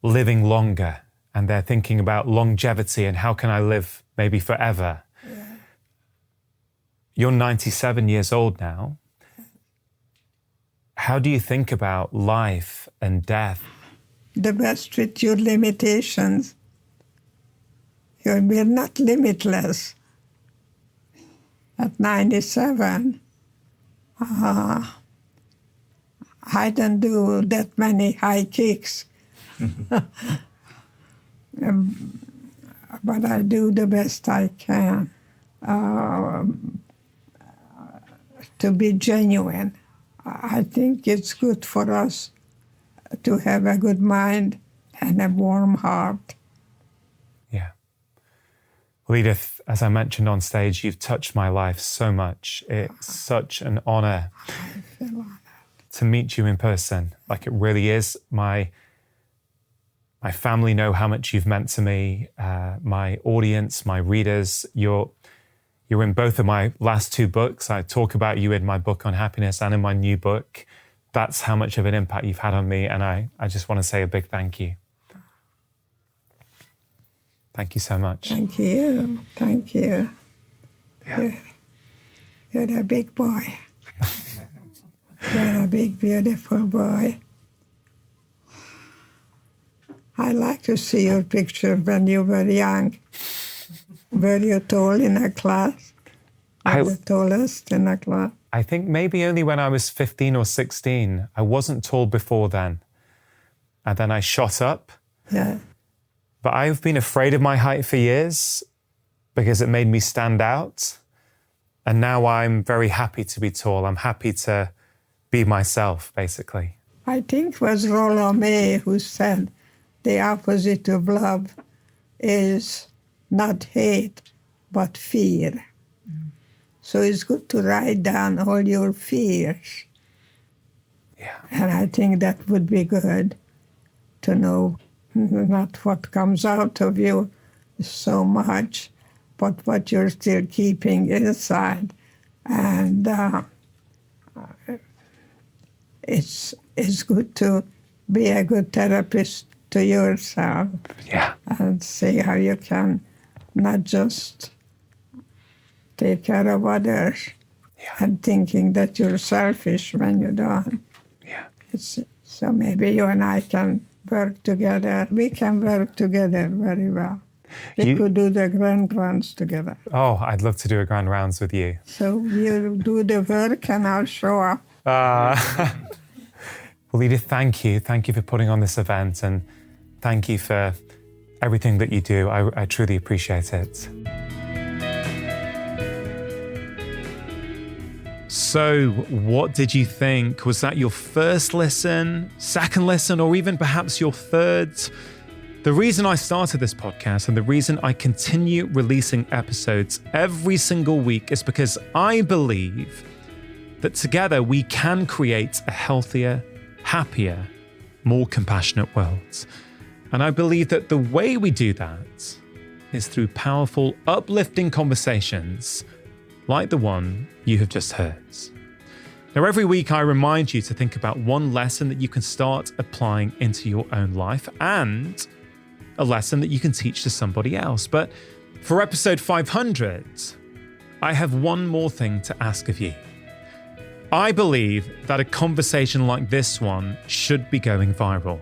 Speaker 1: living longer, and they're thinking about longevity and how can I live maybe forever.
Speaker 3: Yeah.
Speaker 1: You're 97 years old now. How do you think about life and death?
Speaker 3: The best with your limitations. We're not limitless. At 97, I don't do that many high kicks. But I do the best I can to be genuine. I think it's good for us to have a good mind and a warm heart.
Speaker 1: Yeah. Well, Edith, as I mentioned on stage, you've touched my life so much. It's such an honor to meet you in person. Like, it really is. My family know how much you've meant to me. My audience, my readers, you're in both of my last 2 books. I talk about you in my book on happiness and in my new book. That's how much of an impact you've had on me. And I just want to say a big thank you. Thank you so much.
Speaker 3: Thank you. Thank you.
Speaker 1: Yeah.
Speaker 3: You're a big boy. You're a big, beautiful boy. I like to see your picture when you were young. Were you tall in a class? The tallest in a class?
Speaker 1: I think maybe only when I was 15 or 16. I wasn't tall before then. And then I shot up.
Speaker 3: Yeah.
Speaker 1: But I've been afraid of my height for years because it made me stand out. And now I'm very happy to be tall. I'm happy to be myself, basically.
Speaker 3: I think it was Rollo May who said the opposite of love is not hate, but fear. So it's good to write down all your fears.
Speaker 1: Yeah.
Speaker 3: And I think that would be good to know not what comes out of you so much, but what you're still keeping inside. And it's good to be a good therapist to yourself.
Speaker 1: Yeah.
Speaker 3: And see how you can not just take care of others and thinking that you're selfish when you don't.
Speaker 1: Yeah.
Speaker 3: So maybe you and I can work together. We can work together very well. We could do the grand rounds together.
Speaker 1: Oh, I'd love to do a grand rounds with you.
Speaker 3: So you do the work and I'll show up.
Speaker 1: Well, Edith, thank you. Thank you for putting on this event, and thank you for everything that you do. I truly appreciate it. So, what did you think? Was that your first listen, second listen, or even perhaps your third? The reason I started this podcast and the reason I continue releasing episodes every single week is because I believe that together we can create a healthier, happier, more compassionate world. And I believe that the way we do that is through powerful, uplifting conversations like the one you have just heard. Now, every week I remind you to think about one lesson that you can start applying into your own life and a lesson that you can teach to somebody else. But for episode 500, I have one more thing to ask of you. I believe that a conversation like this one should be going viral.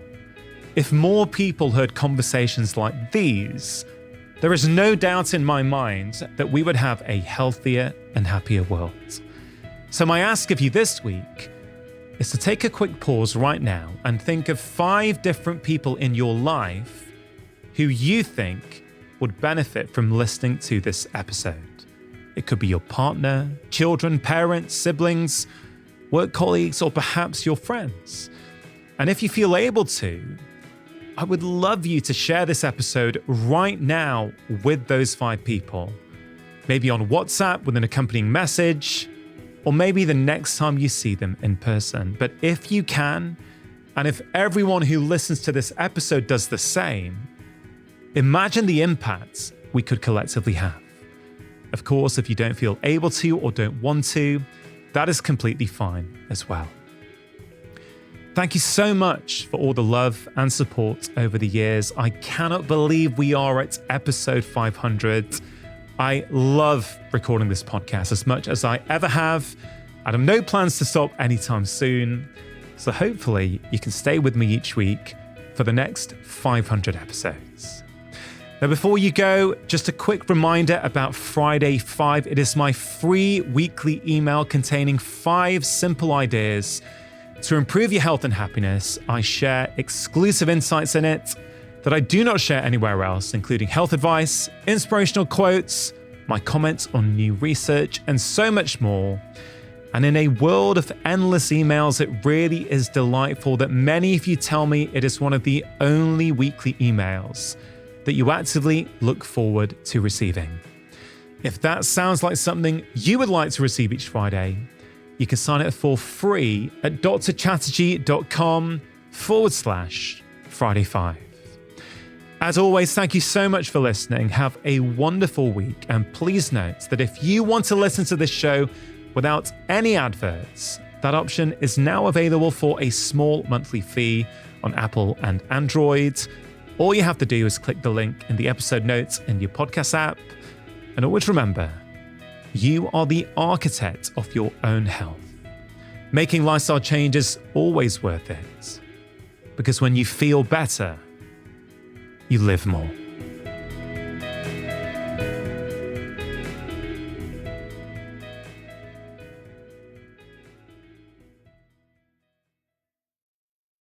Speaker 1: If more people heard conversations like these, there is no doubt in my mind that we would have a healthier and happier world. So my ask of you this week is to take a quick pause right now and think of 5 different people in your life who you think would benefit from listening to this episode. It could be your partner, children, parents, siblings, work colleagues, or perhaps your friends. And if you feel able to, I would love you to share this episode right now with those 5 people. Maybe on WhatsApp with an accompanying message, or maybe the next time you see them in person. But if you can, and if everyone who listens to this episode does the same, imagine the impact we could collectively have. Of course, if you don't feel able to or don't want to, that is completely fine as well. Thank you so much for all the love and support over the years. I cannot believe we are at episode 500. I love recording this podcast as much as I ever have. I have no plans to stop anytime soon. So hopefully you can stay with me each week for the next 500 episodes. Now, before you go, just a quick reminder about Friday 5. It is my free weekly email containing 5 simple ideas to improve your health and happiness. I share exclusive insights in it that I do not share anywhere else, including health advice, inspirational quotes, my comments on new research, and so much more. And in a world of endless emails, it really is delightful that many of you tell me it is one of the only weekly emails that you actively look forward to receiving. If that sounds like something you would like to receive each Friday, you can sign up for free at drchatterjee.com/Friday5. As always, thank you so much for listening. Have a wonderful week. And please note that if you want to listen to this show without any adverts, that option is now available for a small monthly fee on Apple and Android. All you have to do is click the link in the episode notes in your podcast app. And always remember, you are the architect of your own health. Making lifestyle change is always worth it. Because when you feel better, you live more.